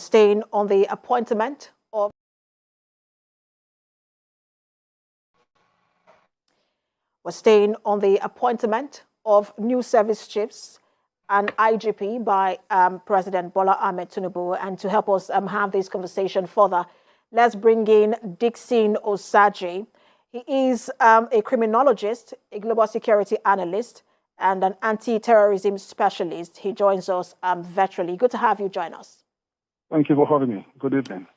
staying on the appointment of new service chiefs and IGP by President Bola Ahmed Tinubu. And to help us have this conversation further, let's bring in Dixon Osaji. He is a criminologist, a global security analyst, and an anti-terrorism specialist. He joins us virtually. Good to have you join us. Thank you for having me. Good evening.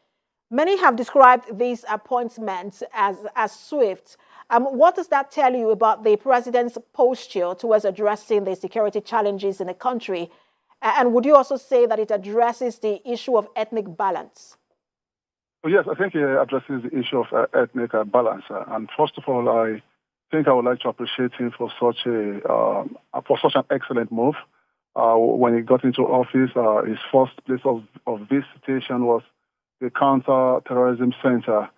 Many have described these appointments as swift. What does that tell you about the president's posture towards addressing the security challenges in the country? And would you also say that it addresses the issue of ethnic balance? Well, yes, I think it addresses the issue of ethnic balance. And first of all, I think I would like to appreciate him for such an excellent move. When he got into office, his first place of visitation was the Counter-Terrorism Center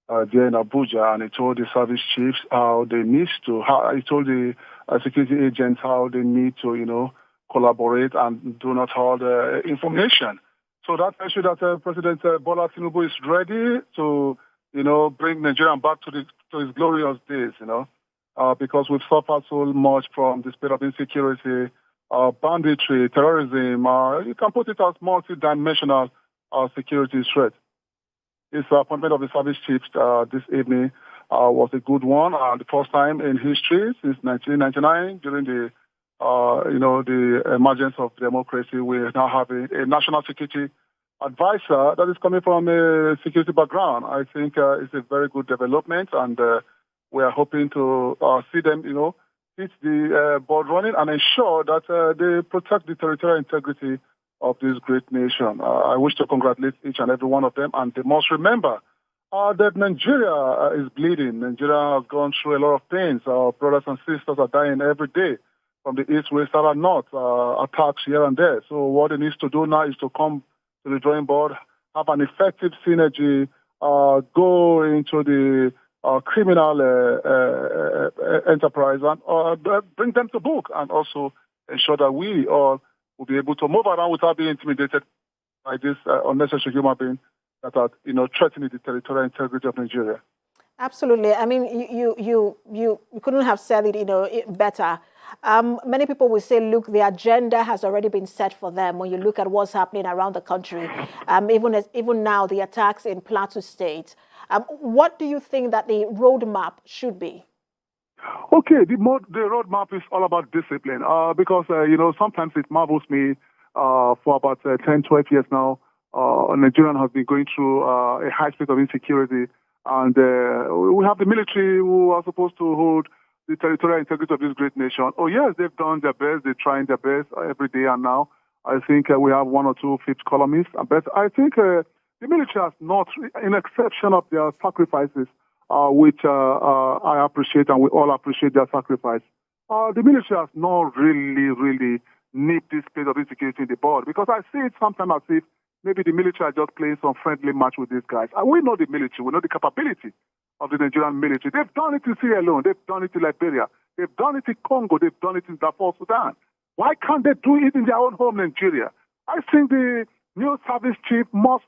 there in Abuja, and he told the service chiefs how they need to. He told the security agents how they need to, collaborate and do not hold information. So that tells you that President Bola Tinubu is ready to, bring Nigeria back to his glorious days, because we've suffered so much from the state of insecurity, banditry, terrorism. You can put it as multi-dimensional security threat. His appointment of the service chiefs this evening was a good one. The first time in history since 1999, during the emergence of democracy, we now have a national security advisor that is coming from a security background. I think it's a very good development, and we are hoping to see them, hit the ball running and ensure that they protect the territorial integrity of this great nation. I wish to congratulate each and every one of them, and they must remember that Nigeria is bleeding. Nigeria has gone through a lot of pains. Our brothers and sisters are dying every day from the east, west, south, and north, attacks here and there. So what it needs to do now is to come to the drawing board, have an effective synergy, go into the criminal enterprise and bring them to book, and also ensure that we all will be able to move around without being intimidated by this unnecessary human being that are, threatening the territorial integrity of Nigeria. Absolutely. I mean, you couldn't have said it, better. Many people will say, look, the agenda has already been set for them. When you look at what's happening around the country, even now, the attacks in Plateau State. What do you think that the roadmap should be? Okay, the roadmap is all about discipline, because, sometimes it marvels me for about 10, 12 years now. Nigeria has been going through a high state of insecurity, and we have the military who are supposed to hold the territorial integrity of this great nation. Oh, yes, they've done their best. They're trying their best every day, and now I think we have one or two fifth columnists. But I think the military has not, in exception of their sacrifices, which I appreciate, and we all appreciate their sacrifice. The military has not really nipped this state of insecurity in the bud, because I see it sometimes as if maybe the military are just playing some friendly match with these guys. And we know the military, we know the capability of the Nigerian military. They've done it in Sierra Leone, they've done it in Liberia, they've done it in Congo, they've done it in Darfur, Sudan. Why can't they do it in their own home, Nigeria? I think the new service chief must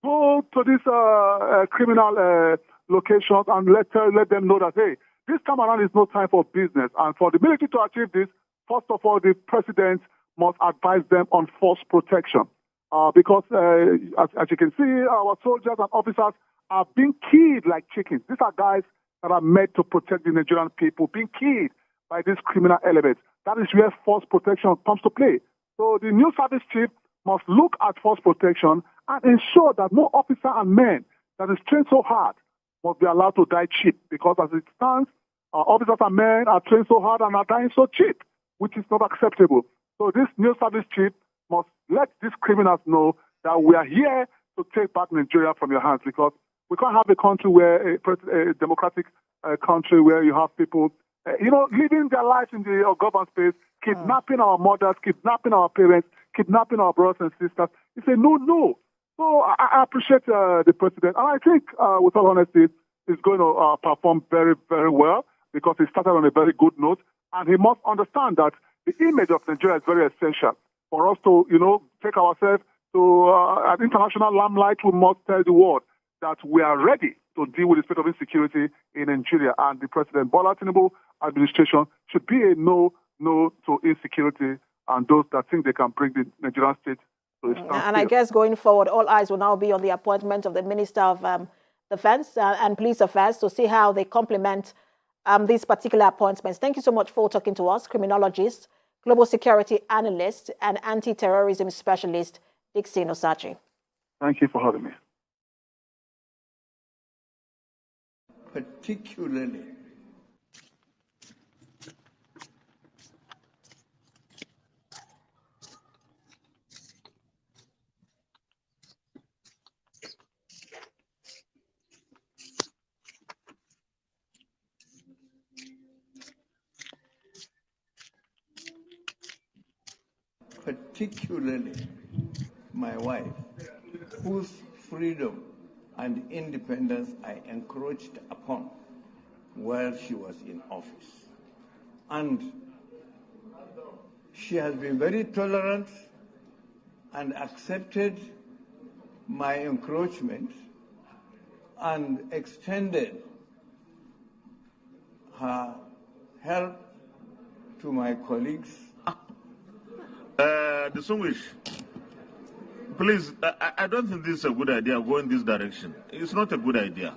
go to these criminal locations and let them know that, hey, this time around is no time for business. And for the military to achieve this, first of all, the president must advise them on force protection. Because, as you can see, our soldiers and officers are being killed like chickens. These are guys that are made to protect the Nigerian people, being killed by these criminal elements. That is where force protection comes to play. So the new service chief must look at force protection and ensure that no officer and men that is trained so hard must be allowed to die cheap. Because as it stands, officers and men are trained so hard and are dying so cheap, which is not acceptable. So this new service chief must let these criminals know that we are here to take back Nigeria from your hands, because we can't have a country where a democratic country where you have people, living their lives in the urban space, kidnapping our mothers, kidnapping our parents, kidnapping our brothers and sisters. It's a no. So I appreciate the president, and I think, with all honesty, he's going to perform very, very well, because he started on a very good note, and he must understand that the image of Nigeria is very essential for us to, take ourselves So at international limelight, we must tell the world that we are ready to deal with the state of insecurity in Nigeria, and the President Bola Tinubu administration should be a no to insecurity and those that think they can bring the Nigerian state to a standstill. And I guess going forward, all eyes will now be on the appointment of the Minister of Defense and Police Affairs to see how they complement these particular appointments. Thank you so much for talking to us, criminologist, global security analyst, and anti-terrorism specialist, Dickson Osachi. Thank you for having me. Particularly my wife, whose freedom and independence I encroached upon while she was in office. And she has been very tolerant and accepted my encroachment and extended her help to my colleagues. Distinguished, please, I don't think this is a good idea going this direction. It's not a good idea.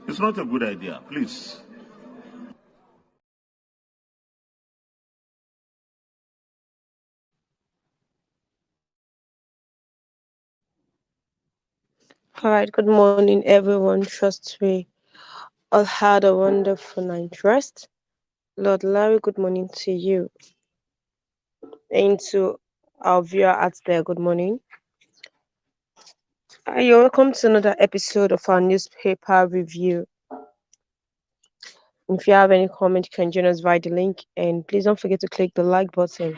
It's not a good idea, please. All right, good morning, everyone. Trust we all had a wonderful night rest. Lord Larry, good morning to you. And to our viewer out there, good morning. You're welcome to another episode of our newspaper review. If you have any comment, you can join us via the link, and please don't forget to click the like button.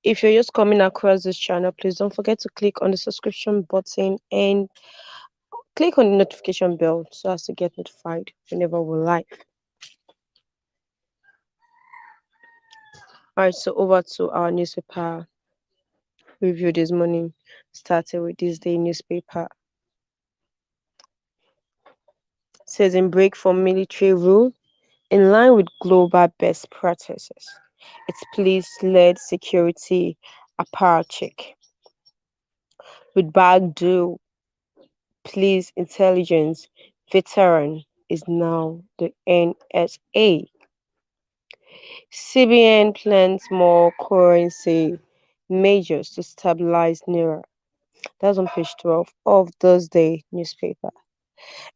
If you're just coming across this channel, please don't forget to click on the subscription button and click on the notification bell so as to get notified whenever we're live. All right, so over to our newspaper review this morning, starting with this day newspaper. It says in break from military rule, in line with global best practices, its police-led security apparatchik. With Baghdad, police intelligence veteran is now the NSA. CBN plans more currency measures to stabilize Naira. That's on page 12 of Thursday newspaper.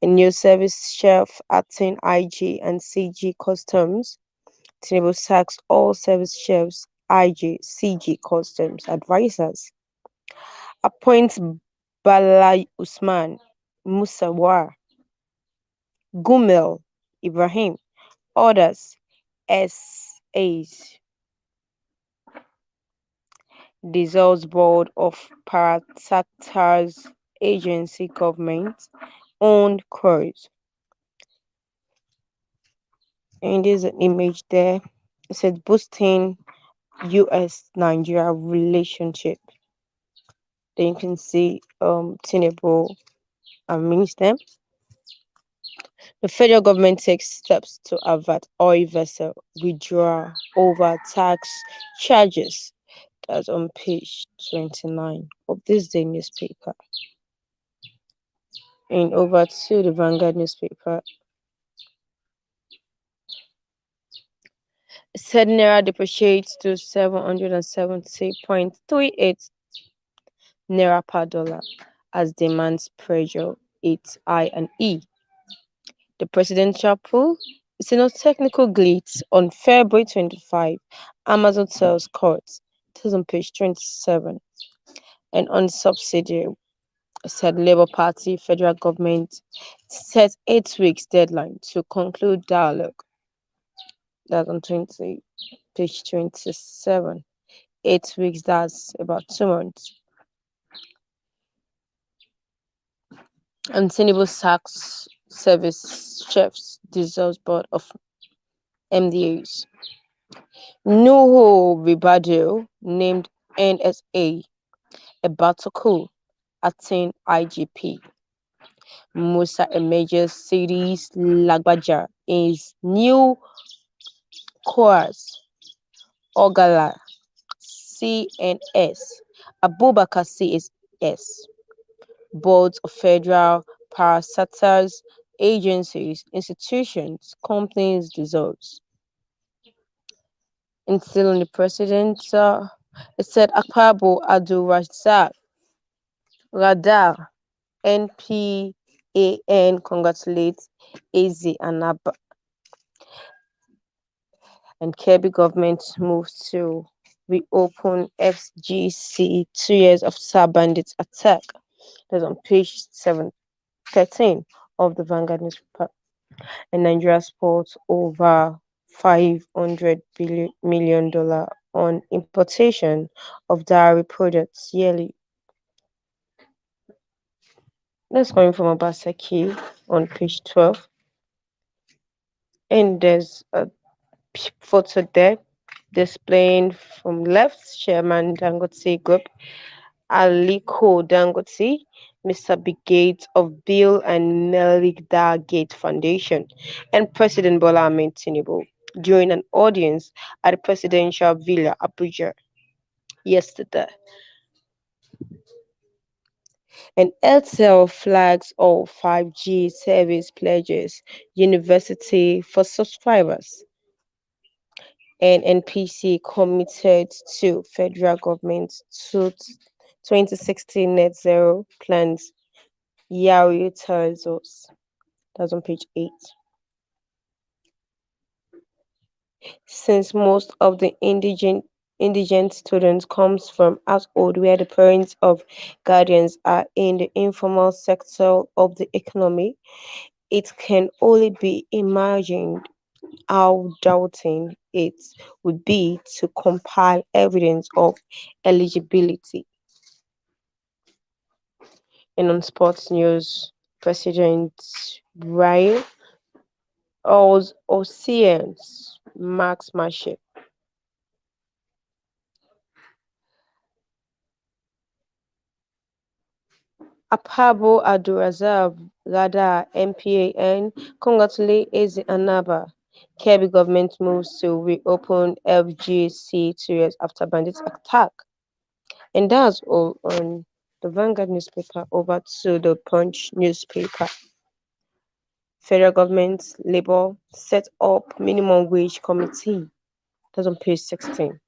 A new service chef acting IG and CG customs. Tinubu sacks all service chefs, IG, CG customs advisors. Appoints Bala Usman, Musawar, Gumel, Ibrahim, others SAs. Dissolves board of Parastatars agency government owned cruise. And there's an image there. It said boosting US Nigeria relationship. Then you can see Tinubu and minister. The federal government takes steps to avert oil vessel withdrawal over tax charges. That's on page 29 of this day newspaper. And over to the Vanguard newspaper. Said Naira depreciates to 770.38 Naira per dollar as demands pressure its I and E. The presidential pool is in a technical glitch on February 25. Amazon sells courts. It is on page 27. And on subsidy, said Labour Party federal government set 8 weeks deadline to conclude dialogue. That's on page 27. 8 weeks, that's about 2 months. And Tinubu sacks service chefs, dissolves board of MDAs. Nuhu Ribadu named NSA. Ebatoku, acting IGP. Musa emerges cities Lagbaja is new course. Ogala CNS. Abubakar CSS. Boards of federal parastatals, agencies, institutions, companies dissolves. And still on the president, it said Akpabo Abdul Razak Radar NPAN congratulates AZ and ABBA. And Kirby government moves to reopen FGC 2 years after bandits attack. That's on page 713 of the Vanguard newspaper. And Nigeria sports over $500 million on importation of dairy products yearly. That's coming from Obaseki on page 12. And there's a photo there displaying from left Chairman Dangote Group, Aliko Dangote, Mr. Brigade of Bill and Melinda Gates Foundation, and President Bola Ahmed Tinubu during an audience at the Presidential Villa, Abuja, yesterday. And Airtel flags all 5G service pledges university for subscribers. And NPC committed to federal government to 2016 net zero plans. Yari tells us. That's on page 8. Since most of the indigent students comes from households where the parents of guardians are in the informal sector of the economy, it can only be imagined how doubting it would be to compile evidence of eligibility. And on sports news, President Brian Oceans Max Marshall. Apabo Adurazab Gada MPAN congratulate Eze Anaba. Kirby government moves to reopen FGC 2 years after bandits attack. And that's all on the Vanguard newspaper. Over to the Punch newspaper. Federal government labor set up minimum wage committee. That's on page 16.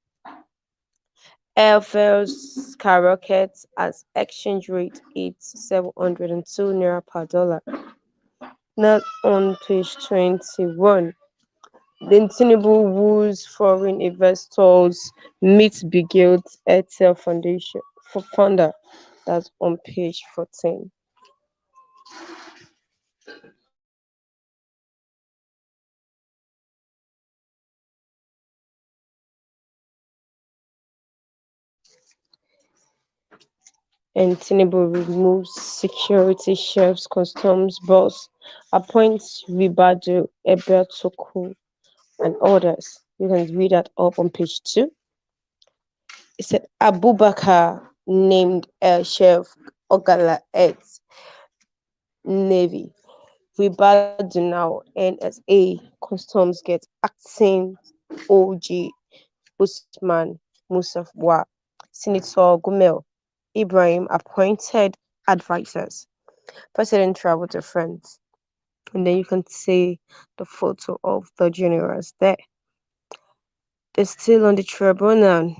Airfares skyrockets as exchange rate hits 702 naira per dollar. Not on page 21. Then Tinubu woos foreign investors meet Brigade Airtel Foundation for founder. That's on page 14. And Tinubu removes security chefs, customs boss, appoints Ribadu Ebetoku, and others. You can read that up on page 2. It said Abubakar named Air Chef Ogala at Navy. Ribadu now NSA Customs get acting OG Usman Musafwa. Senator Gumel Ibrahim appointed advisors. President traveled to France. And then you can see the photo of the generals there. They're still on the tribunal.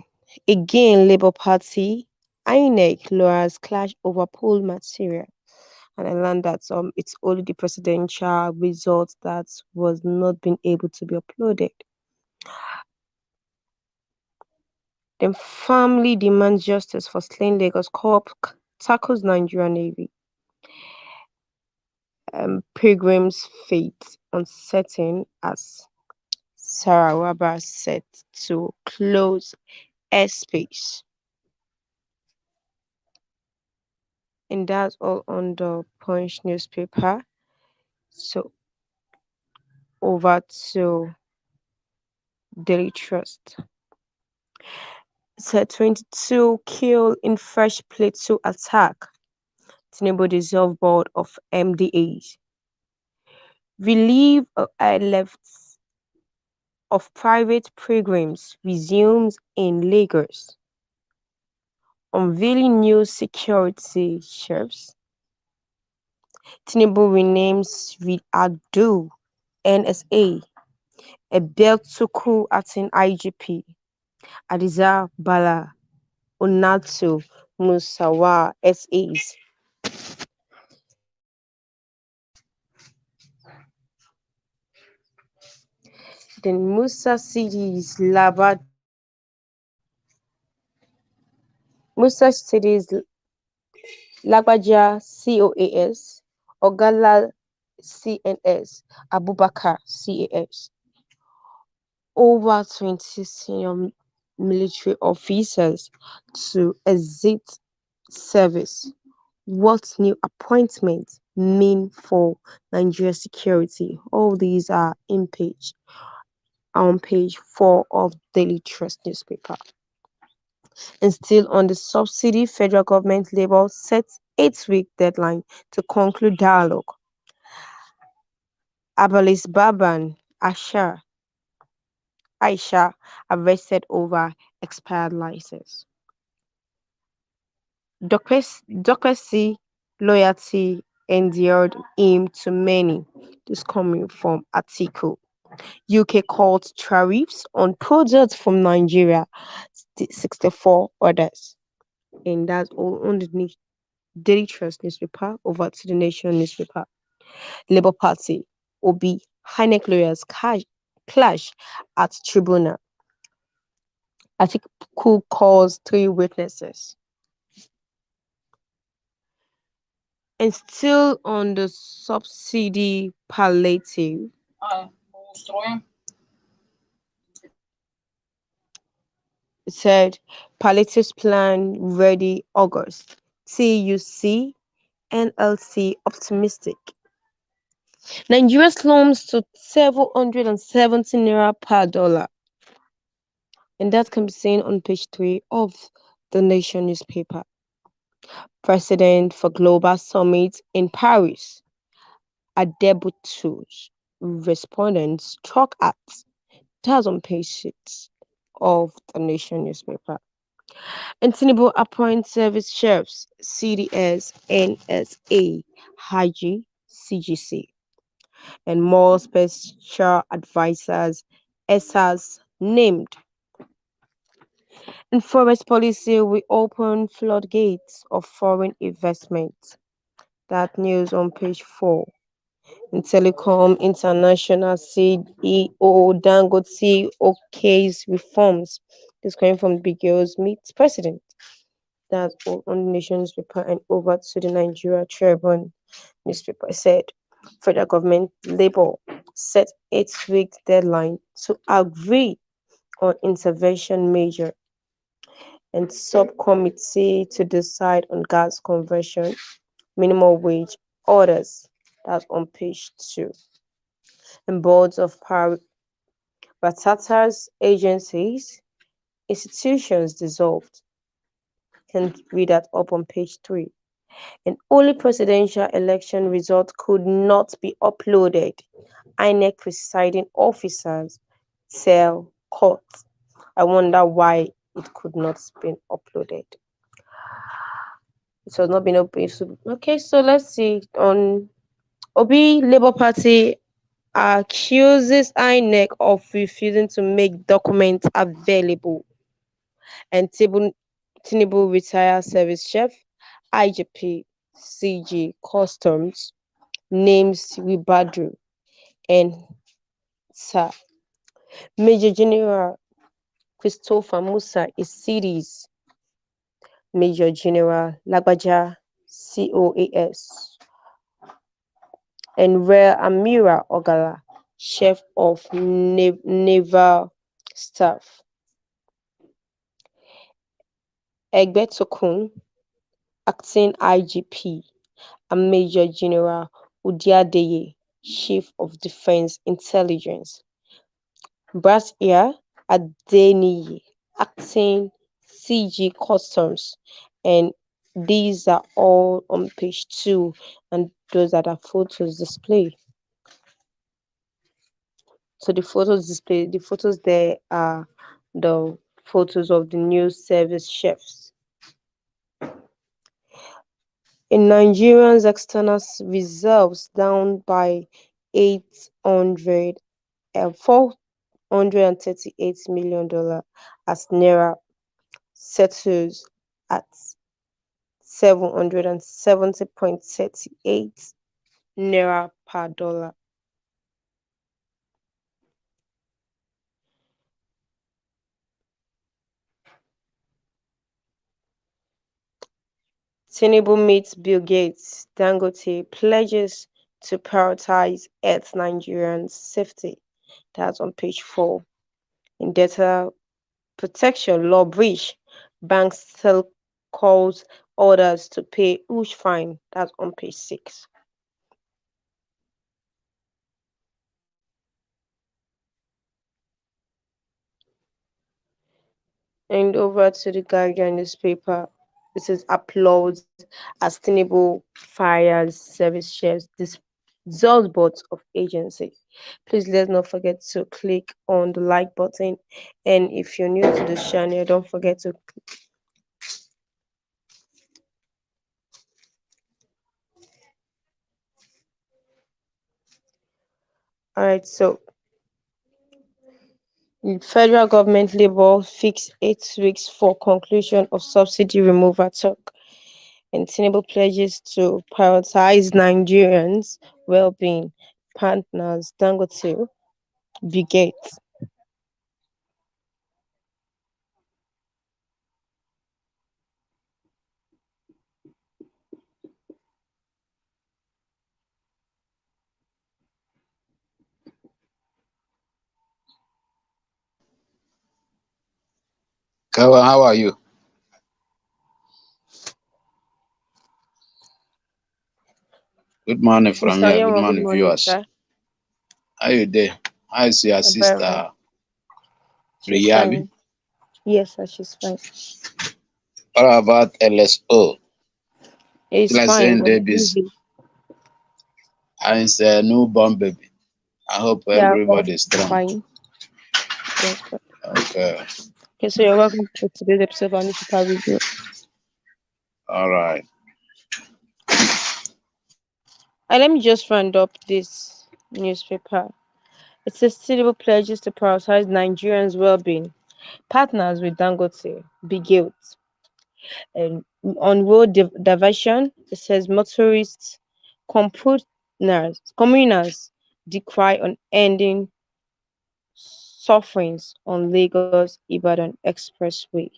Again, Labour Party, INEC lawyers clash over poll material. And I learned that it's only the presidential results that was not being able to be uploaded. Then family demands justice for slain Lagos Corp tackles Nigerian Navy. Pilgrim's fate uncertain as Sarawaba set to close airspace. And that's all on the Punch newspaper. So over to Daily Trust. said 22 killed in fresh Plateau attack. Tinubu dissolved board of MDAs. Relief left of private pilgrims resumes in Lagos. Unveiling new security sheriffs. Tinubu renames Reed Adu NSA. Ebeltuku acting IGP. Adiza Bala Onatu Musawa SAs. Then Musa cities Lagbaja COAS, Ogala CNS, Abubakar CAS. Over 20 senior military officers to exit service. What new appointments mean for Nigeria's security? All these are on page 4 of Daily Trust newspaper. And still on the subsidy, federal government Labour sets 8-week deadline to conclude dialogue. Abalis Baban Aisha arrested over expired license. Democracy, loyalty endeared him to many. This coming from article. UK court tariffs on products from Nigeria, 64 orders. And that's all on the Daily Trust newspaper. Over to the Nation newspaper. Labour Party, Obi, INEC lawyers clash at tribunal. Article calls 3 witnesses. And still on the subsidy palliative, it said palliatives plan ready August. TUC NLC optimistic. Nigeria slums to 770 naira per dollar. And that can be seen on page 3 of the Nation newspaper. President for Global Summit in Paris. Adebutu's respondents struck at. That's on page 6 of the Nation newspaper. And Tinubu appoints service sheriffs, CDS, NSA, HIG, CGC, and more special advisors, SAs named. In forest policy, we open floodgates of foreign investment. That news on page 4. In Telecom International CEO Dangote okays reforms. This coming from Big Girls Meets President. That's all on the Nation newspaper. And over to the Nigeria Tribune newspaper. It said federal government Labour set 8-week deadline to agree on intervention measure and subcommittee to decide on gas conversion, minimum wage orders. That's on page 2. And boards of parastatals, agencies, institutions dissolved. Can read that up on page 3. And only presidential election result could not be uploaded. INEC presiding officers tell court. I wonder why it could not be uploaded. It has not been uploaded. Okay, so let's see. On Obi Labour Party accuses INEC of refusing to make documents available. And Tinubu retired service chef, IGP, CG Customs, names Wibadru, and Sir Major General Christopher Musa is cities. Major General Lagbaja, COAS, and Rear Amira Ogala, Chief of Naval Staff. Egbetokun, Acting IGP, and Major General Udiadeye, Chief of Defense Intelligence. Brasia Adeniyi, Acting CG Customs, and these are all on page 2, and those are the photos display. So the photos display, the photos there are the photos of the new service chefs. In Nigerians' external reserves down by 800 $438 million as Naira settles at 770.38 Naira per dollar. Tinubu meets Bill Gates. Dangote pledges to prioritize Earth Nigerians' safety. That's on page 4. In data protection law breach, banks still calls orders to pay huge fine. That's on page 6. And over to the Guardian newspaper. It says applauds as Tinubu fires service shares dissolves boards of agency. Please let's not forget to click on the like button. And if you're new to this channel, don't forget to Alright, so federal government labor fixed 8 weeks for conclusion of subsidy removal talk. And Tinubu pledges to prioritize Nigerians' well-being. Partners Dangote Brigade. Kawa, how are you? Good morning from Mr. here. Good Oyemo, good morning, morning, viewers. sir. How you there? How is your I'm very well. sister She's Priyabi? fine. Yes, sir, she's fine. What about LSO? It's Still fine, saying but babies. And it's a newborn baby. I hope yeah, but everybody is strong. fine. Yes, sir. Okay. Okay, so you're welcome to today's episode of our newspaper review. All right. And let me just round up this newspaper. It says Tinubu pledges to prioritize Nigerians' well-being. Partners with Dangote, Big Guilt. And on road diversion, it says motorists, communers decry on ending sufferings on Lagos Ibadan Expressway.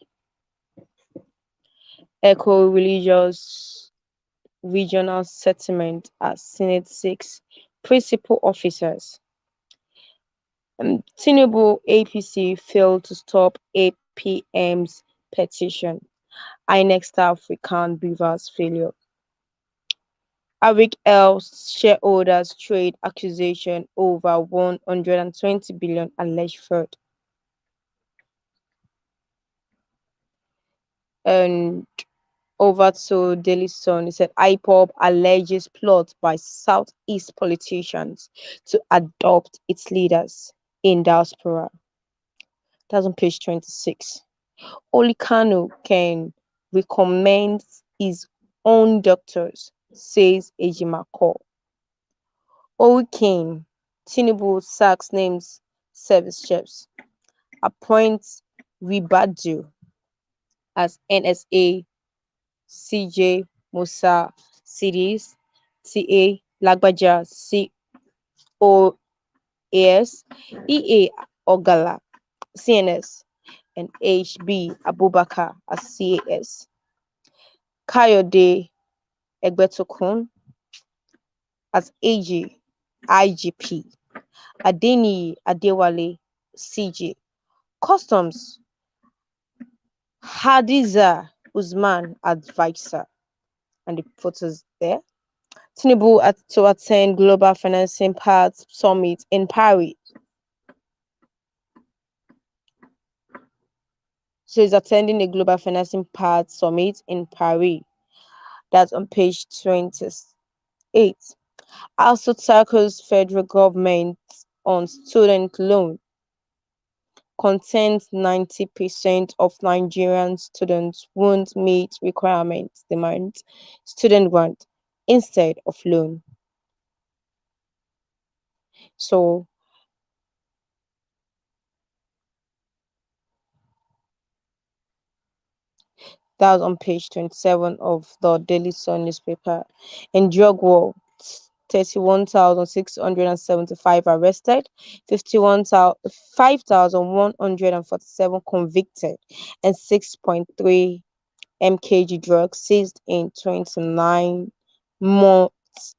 Eco religious regional settlement as Senate 6 principal officers. Tinubu APC failed to stop APM's petition. INEC staff recount Beaver's failure. Arik L shareholders trade accusation over 120 billion alleged fraud. And over to Daily Sun, it said IPOB alleges plot by Southeast politicians to adopt its leaders in diaspora. That's on page 26. Only Kanu can recommend his own doctors, says Ejimako. King, Tinubu sacks names service chefs, appoints Ribadu as NSA, CJ Musa CDs, TA Lagbaja COAS, EA Ogala CNS, and HB Abubakar as CAS. Kayode Egbetokun as AG IGP. Adeni Adewale CJ. Customs Hadiza Usman advisor. And the photos there. Tinubu to attend Global Financing Path Summit in Paris. So he's attending a global financing path summit in Paris. That's on page 28. Also tackles federal government on student loan. Contends 90% of Nigerian students won't meet requirements, demands student grant instead of loan. So that was on page 27 of the Daily Sun newspaper. In drug war, 31,675 arrested, 5,147 convicted, and 6.3 mkg drugs seized in 29 months.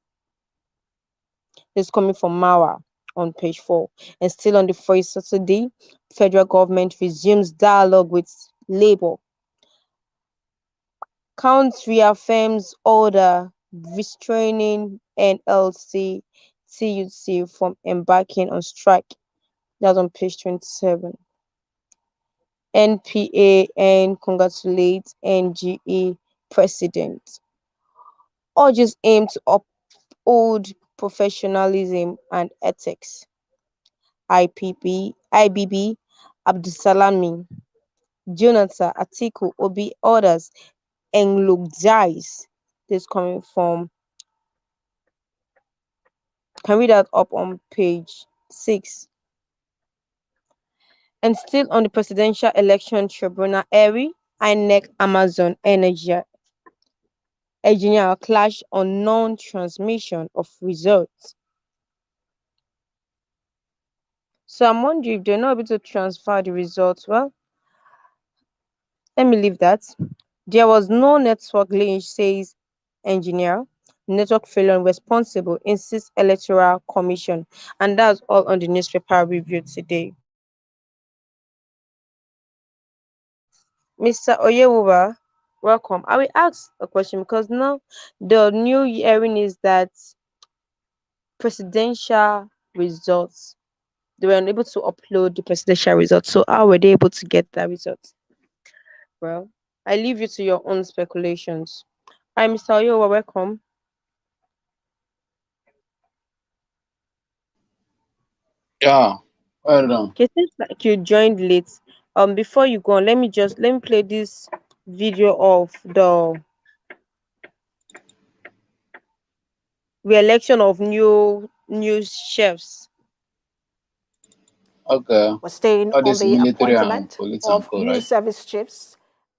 This is coming from Mawa on page 4. And still on the first Saturday, federal government resumes dialogue with Labour. Counts reaffirms order restraining NLC TUC from embarking on strike. That's on page 27. NPAN congratulates NGE president. Urges aim to uphold professionalism and ethics. IBB Abdusalami, Jonathan Atiku Obi orders eulogize. This coming from, can read that up on page 6. And still on the presidential election tribunal, INEC Amazon Energy engineer clash on non-transmission of results. So I'm wondering if they're not able to transfer the results. Well, let me leave that. There was no network glitch, says engineer. Network failure responsible, insists Electoral Commission. And that's all on the newspaper review today. Mr. Oyewuba, welcome. I will ask a question because now the new hearing is that presidential results, they were unable to upload the presidential results. So how were they able to get that result? Well, I leave you to your own speculations. Hi, Mr. Oyowa, welcome. Yeah, well done. Okay, seems like you joined late. Before you go on, let me play this video of the re-election of new chefs. Okay. We're staying All on this the military and appointment police and of co, new right? service chiefs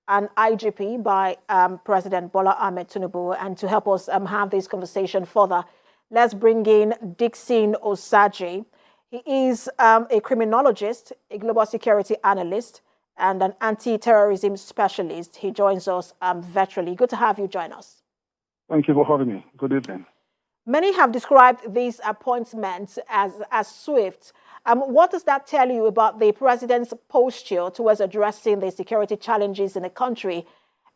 and IGP by President Bola Ahmed Tinubu. And to help us have this conversation further, let's bring in Dixon Osaji. He is a criminologist, a global security analyst, and an anti-terrorism specialist. He joins us virtually. Good to have you join us. Thank you for having me. Good evening. Many have described these appointments as swift. What does that tell you about the president's posture towards addressing the security challenges in the country?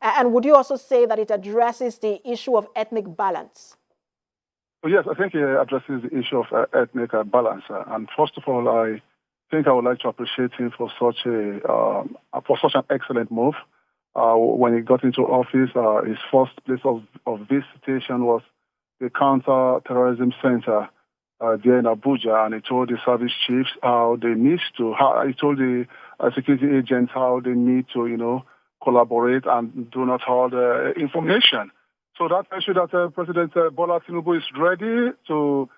And would you also say that it addresses the issue of ethnic balance? Yes, I think it addresses the issue of ethnic balance. And first of all, I think I would like to appreciate him for such an excellent move. When he got into office, his first place of visitation was the Counter-Terrorism Center there in Abuja, and he told the service chiefs he told the security agents how they need to, collaborate and do not hold information. So that tells you that President Bola Tinubu is ready to,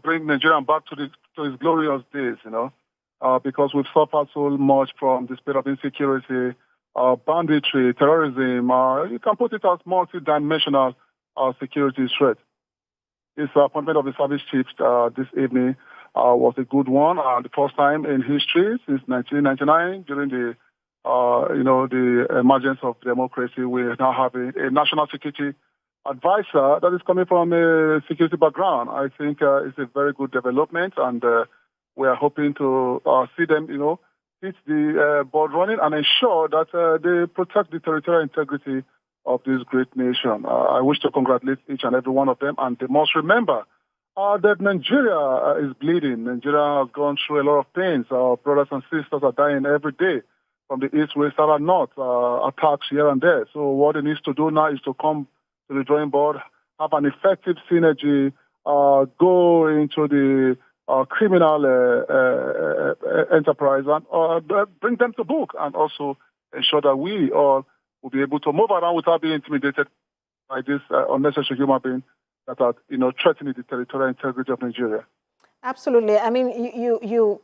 bring Nigeria back to his glorious days, because we've suffered so much from the spread of insecurity, banditry, terrorism. You can put it as multi-dimensional security threat. His appointment of the service chiefs this evening was a good one. The first time in history since 1999, during the emergence of democracy, we now have a national security advisor that is coming from a security background. I think it's a very good development, and we are hoping to see them, hit the board running and ensure that they protect the territorial integrity of this great nation. I wish to congratulate each and every one of them, and they must remember that Nigeria is bleeding. Nigeria has gone through a lot of pains. Our brothers and sisters are dying every day. from the east, west, south, and north, attacks here and there. So what it needs to do now is to come to the drawing board, have an effective synergy, go into the criminal enterprise and bring them to book, and also ensure that we all will be able to move around without being intimidated by this unnecessary human being that are, threatening the territorial integrity of Nigeria. Absolutely. I mean, you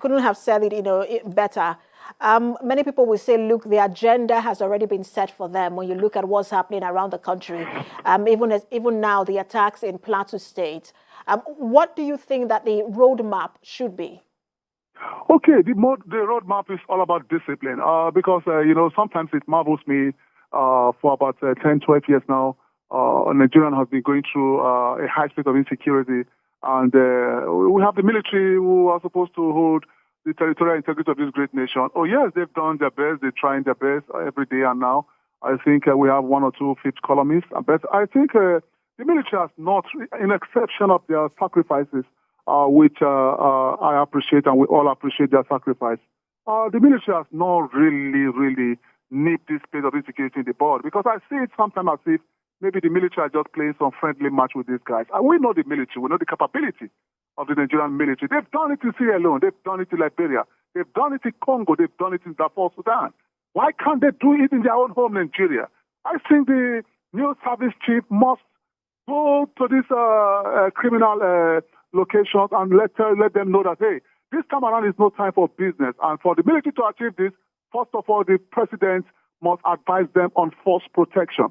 couldn't have said it, better. Many people will say, look, the agenda has already been set for them. When you look at what's happening around the country, even now, the attacks in Plateau State. What do you think that the roadmap should be? Okay, the roadmap is all about discipline. Because sometimes it marvels me. For about 10, 12 years now, Nigeria has been going through a high state of insecurity. And we have the military who are supposed to hold the territorial integrity of this great nation. Oh, yes, they've done their best. They're trying their best every day. And now I think we have one or two fifth columnists. But I think the military has not, in exception of their sacrifices, which I appreciate, and we all appreciate their sacrifice. The military has not really nipped this state of insecurity in the bud, because I see it sometimes as if maybe the military are just playing some friendly match with these guys. And we know the military, we know the capability of the Nigerian military. They've done it in Sierra Leone, they've done it in Liberia, they've done it in Congo, they've done it in Darfur, Sudan. Why can't they do it in their own home, Nigeria? I think the new service chief must go to these criminal locations and let them know that, hey, this time around is no time for business. And for the military to achieve this, first of all, the president must advise them on force protection.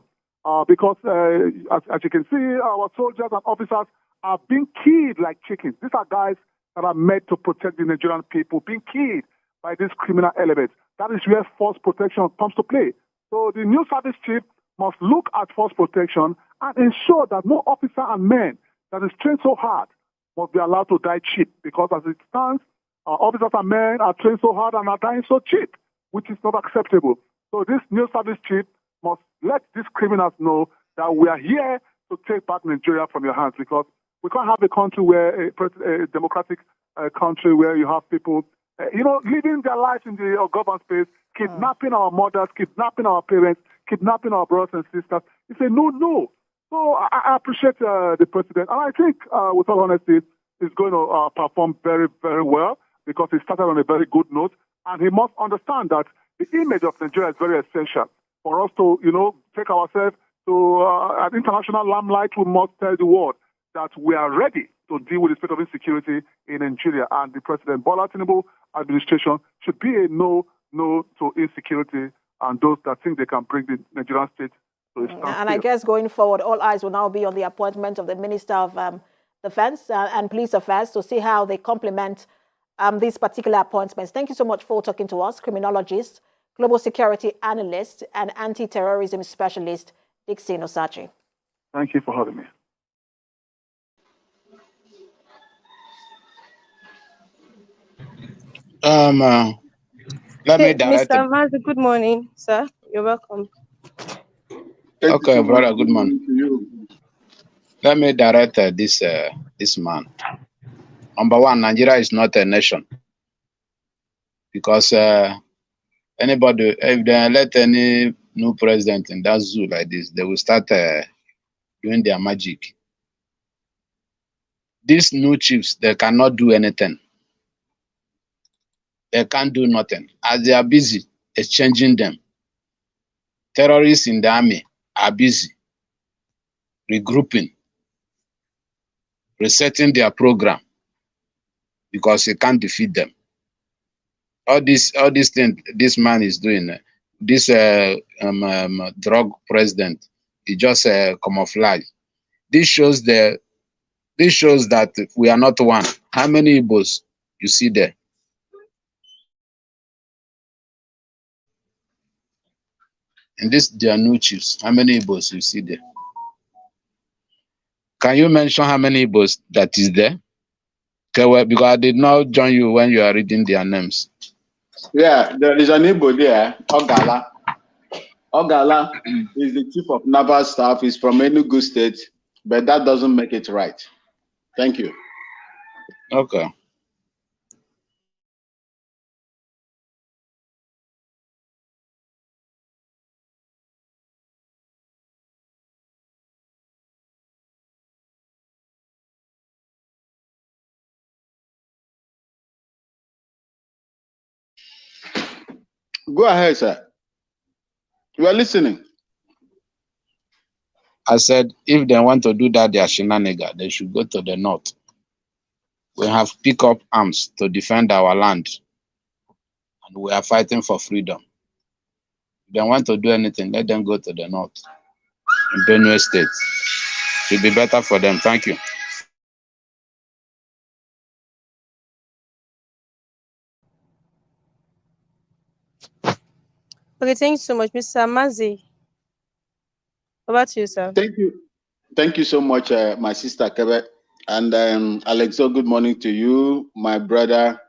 Because, as you can see, our soldiers and officers are being killed like chickens. These are guys that are made to protect the Nigerian people, being killed by these criminal elements. That is where force protection comes to play. So the new service chief must look at force protection and ensure that no officer and men that is trained so hard must be allowed to die cheap. Because as it stands, our officers and men are trained so hard and are dying so cheap, which is not acceptable. So this new service chief must let these criminals know that we are here to take back Nigeria from your hands, because we can't have a country where a democratic country where you have people, living their lives in the government space, kidnapping our mothers, kidnapping our parents, kidnapping our brothers and sisters. It's a no. So I appreciate the president, and I think, with all honesty, he's going to perform very, very well, because he started on a very good note, and he must understand that the image of Nigeria is very essential. For us to, take ourselves to an international limelight, we must tell the world that we are ready to deal with the state of insecurity in Nigeria. And the President Bola Tinubu administration should be a no to insecurity and those that think they can bring the Nigerian state to a standstill. And I guess going forward, all eyes will now be on the appointment of the Minister of Defense and Police Affairs to see how they complement these particular appointments. Thank you so much for talking to us, criminologist, global security analyst, and anti-terrorism specialist, Dickson Osachi. Thank you for having me. Let me direct. Mr. Mazi, good morning, sir. You're welcome. Okay, brother, good morning. Let me direct this man. Number one, Nigeria is not a nation, because anybody, if they let any new president in that zoo like this, they will start doing their magic. These new chiefs, they cannot do anything. They can't do nothing. As they are busy exchanging them, terrorists in the army are busy regrouping, resetting their program, because you can't defeat them. All these things this man is doing, this drug president, is just a camouflage. This shows that we are not one. How many Igbos you see there? And this, they are new chiefs. How many Igbos you see there? Can you mention how many Igbos that is there? Okay, well, because I did not join you when you are reading their names. Yeah, there is an Igbo there, Ogala. Ogala is the chief of naval staff. He's from Enugu State, but that doesn't make it right. Thank you. Okay. Go ahead, sir. You are listening. I said, if they want to do that, their shenanigan, they should go to the north. We have pick up arms to defend our land, and we are fighting for freedom. If they want to do anything, let them go to the north. In Benue State. It will be better for them. Thank you. Okay, thank you so much, Mr. Mazi. Over to you, sir. Thank you. Thank you so much, my sister Kebe. And Alexo, good morning to you, my brother.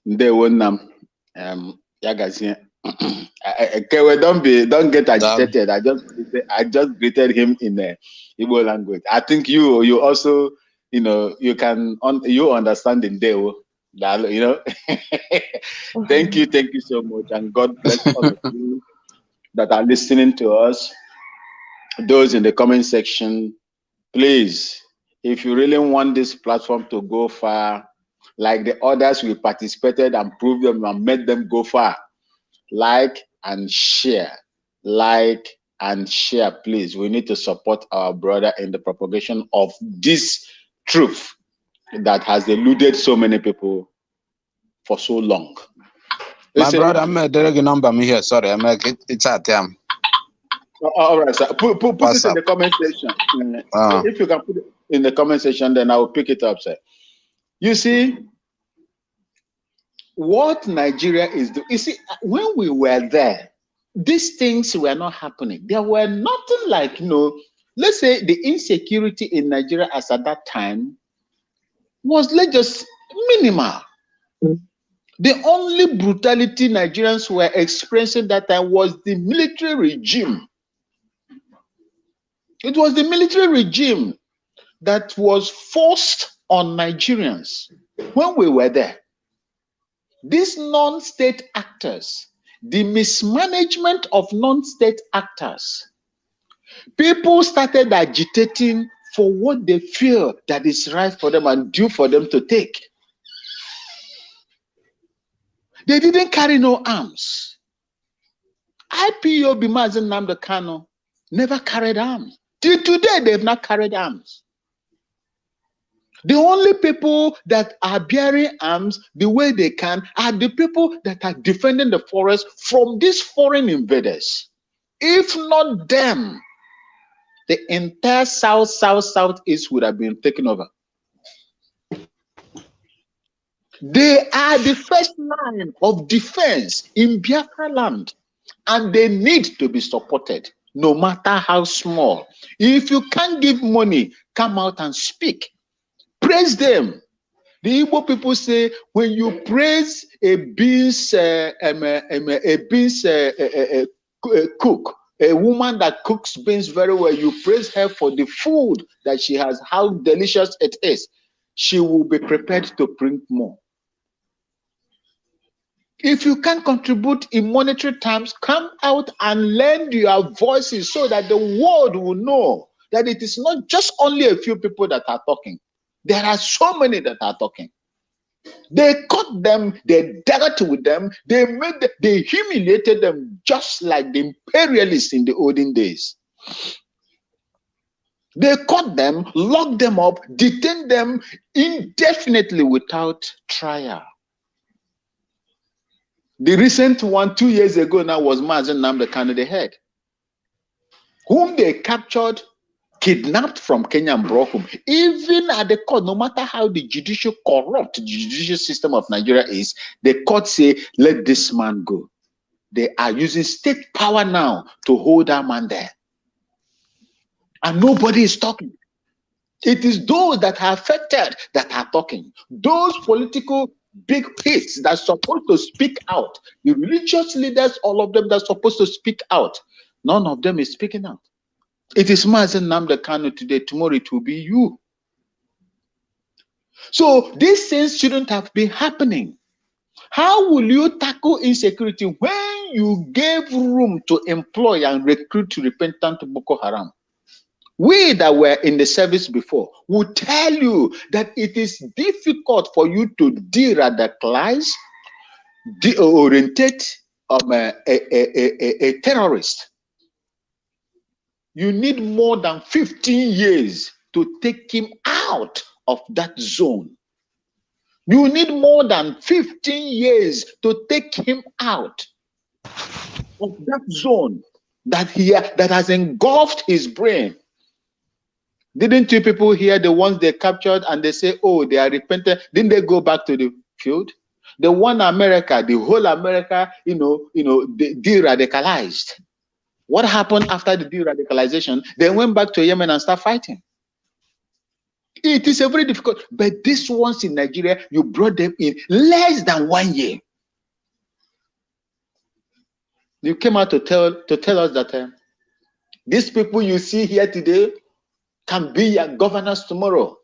Ndewonam. Yagazi. Kewe, don't get agitated. I just greeted him in Igbo language. I think you also, you understand in Ndewo. Thank you so much, and God bless all of you that are listening to us. Those in the comment section, please, if you really want this platform to go far, like the others we participated and proved them and made them go far, like and share. Like and share, please. We need to support our brother in the propagation of this truth that has eluded so many people for so long. My brother, I'm a direct number me here. Sorry, I make it's at them. All right, sir. Put it in the comment section. If you can put it in the comment section, then I will pick it up, sir. You see, what Nigeria is doing. You see, when we were there, these things were not happening. There were nothing like, let's say the insecurity in Nigeria as at that time was just minimal. The only brutality Nigerians were experiencing that time was the military regime. It was the military regime that was forced on Nigerians when we were there. These non-state actors, the mismanagement of non-state actors, people started agitating for what they feel that is right for them and due for them to take. They didn't carry no arms. IPOB Mazen Nnamdi Kanu never carried arms. Till today, they've not carried arms. The only people that are bearing arms the way they can are the people that are defending the forest from these foreign invaders. If not them, the entire southeast would have been taken over. They are the first line of defense in Biafra land, and they need to be supported, no matter how small. If you can't give money, come out and speak. Praise them. The Igbo people say when you praise a beans cook, a woman that cooks beans very well, you praise her for the food that she has, how delicious it is. She will be prepared to print more. If you can contribute in monetary terms, come out and lend your voices so that the world will know that it is not just only a few people that are talking. There are so many that are talking. They caught them, they dealt with them, they humiliated them just like the imperialists in the olden days. They caught them, locked them up, detained them indefinitely without trial. The recent one 2 years ago now was Mazen Nnamdi Kanu, the head, whom they captured, kidnapped from Kenya and brought home. Even at the court, no matter how the corrupt judicial system of Nigeria is, the court say, let this man go. They are using state power now to hold that man there. And nobody is talking. It is those that are affected that are talking. Those political big hits that are supposed to speak out. The religious leaders, all of them that are supposed to speak out. None of them is speaking out. It is Mazen Nnamdi Kanu today. Tomorrow it will be you. So these things shouldn't have been happening. How will you tackle insecurity when you gave room to employ and recruit repentant Boko Haram? We that were in the service before will tell you that it is difficult for you to de-radicalize, de-orientate, a terrorist. You need more than 15 years to take him out of that zone. You need more than 15 years to take him out of that zone that has engulfed his brain. Didn't you people hear the ones they captured and they say, oh, they are repentant? Didn't they go back to the field? The one America, the whole America, they de-radicalized. What happened after the de-radicalization? They went back to Yemen and started fighting. It is a very difficult, but these ones in Nigeria, you brought them in less than 1 year. You came out to tell us that these people you see here today can be your governors tomorrow.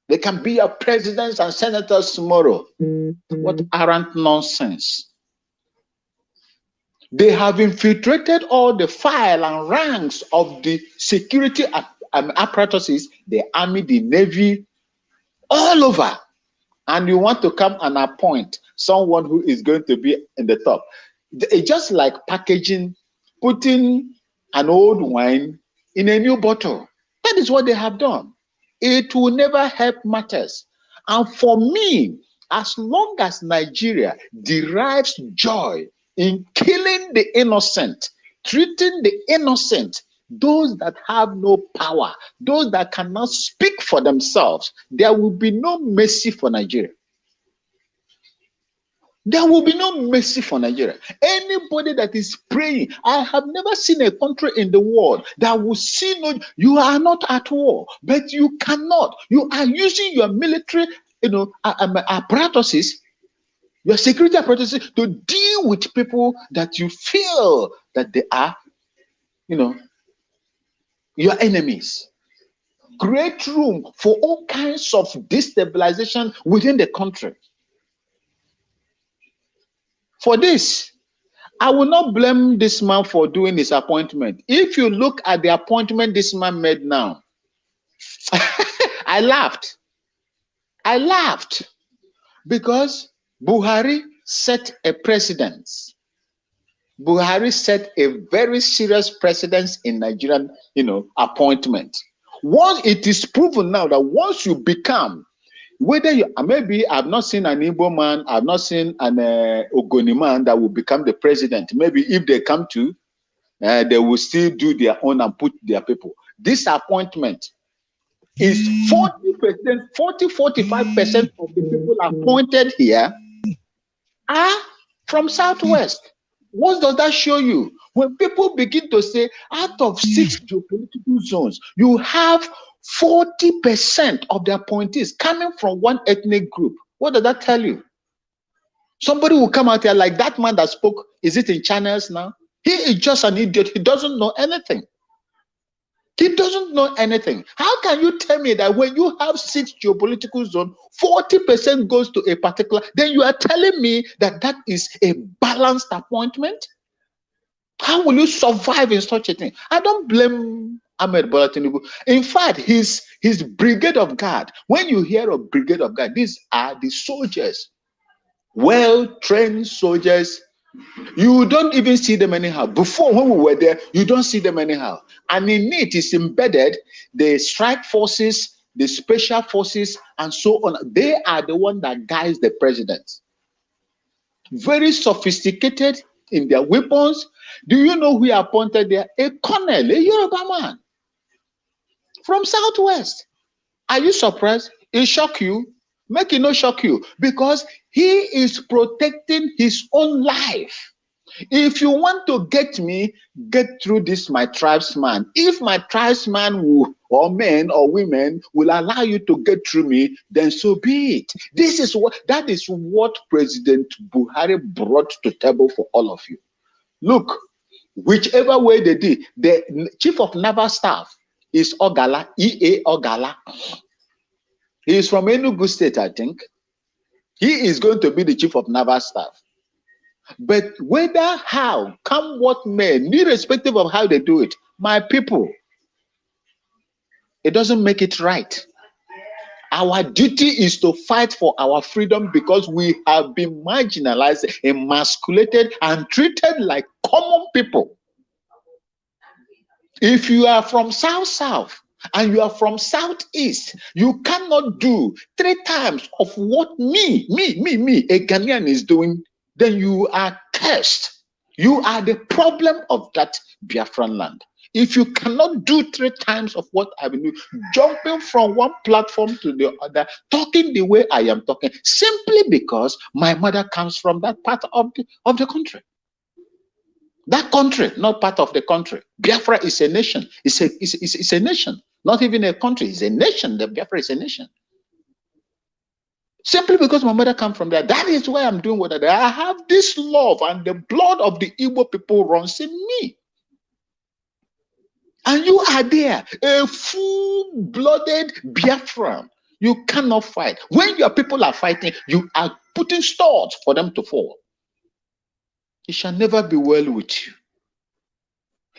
They can be your presidents and senators tomorrow. What arrant nonsense. They have infiltrated all the file and ranks of the security apparatuses, the army, the navy, all over. And you want to come and appoint someone who is going to be in the top. It's just like packaging, putting an old wine in a new bottle. That is what they have done. It will never help matters. And for me, as long as Nigeria derives joy in killing the innocent, treating the innocent, those that have no power, those that cannot speak for themselves, there will be no mercy for Nigeria. There will be no mercy for Nigeria. Anybody that is praying, I have never seen a country in the world that will see no, you are not at war, but you cannot. You are using your military, apparatuses, your security apparatuses to deal with people that you feel that they are, your enemies. Create room for all kinds of destabilization within the country. For this, I will not blame this man for doing his appointment. If you look at the appointment this man made now, I laughed. I laughed because Buhari set a precedence. Buhari set a very serious precedence in Nigerian, appointment. Once it is proven now that once you become, whether you maybe I've not seen an Igbo man, I've not seen an Ogoni man that will become the president. Maybe if they come to, they will still do their own and put their people. This appointment is 40%, 45% of the people appointed here are from Southwest. What does that show you? When people begin to say, out of 6 geopolitical zones, you have 40% of the appointees coming from one ethnic group. What does that tell you? Somebody will come out here like that man that spoke, is it in channels now? He is just an idiot. He doesn't know anything. He doesn't know anything. How can you tell me that when you have 6 geopolitical zones, 40% goes to a particular, then you are telling me that that is a balanced appointment? How will you survive in such a thing? I don't blame Ahmed Bola Tinubu. In fact, his brigade of guard, when you hear of brigade of guard, these are the soldiers, well-trained soldiers. You don't even see them anyhow. Before, when we were there, you don't see them anyhow. And in it is embedded the strike forces, the special forces, and so on. They are the one that guides the president. Very sophisticated in their weapons. Do you know who appointed there? A colonel, a Yoruba man from Southwest. Are you surprised? It shock you? Make it not shock you, because he is protecting his own life. If you want to get me, get through this, my tribesman. If my tribesman will, or men or women will allow you to get through me, then so be it. That is what President Buhari brought to the table for all of you. Look, whichever way they did, the chief of naval staff is Ogala, E.A. Ogala. He is from Enugu State, I think. He is going to be the chief of naval staff. But whether how, come what may, irrespective of how they do it, my people, it doesn't make it right. Our duty is to fight for our freedom because we have been marginalized, emasculated, and treated like common people. If you are from South and you are from Southeast, you cannot do 3 times of what me, a Ghanaian is doing, then you are cursed. You are the problem of that Biafran land. If you cannot do 3 times of what I've been doing, jumping from one platform to the other, talking the way I am talking, simply because my mother comes from that part of the country. That country, not part of the country. Biafra is a nation. It's a nation, not even a country. It's a nation. The Biafra is a nation. Simply because my mother comes from there. That is why I'm doing what I do. I have this love, and the blood of the Igbo people runs in me. And you are there, a full-blooded Biafran. You cannot fight. When your people are fighting, you are putting swords for them to fall. It shall never be well with you.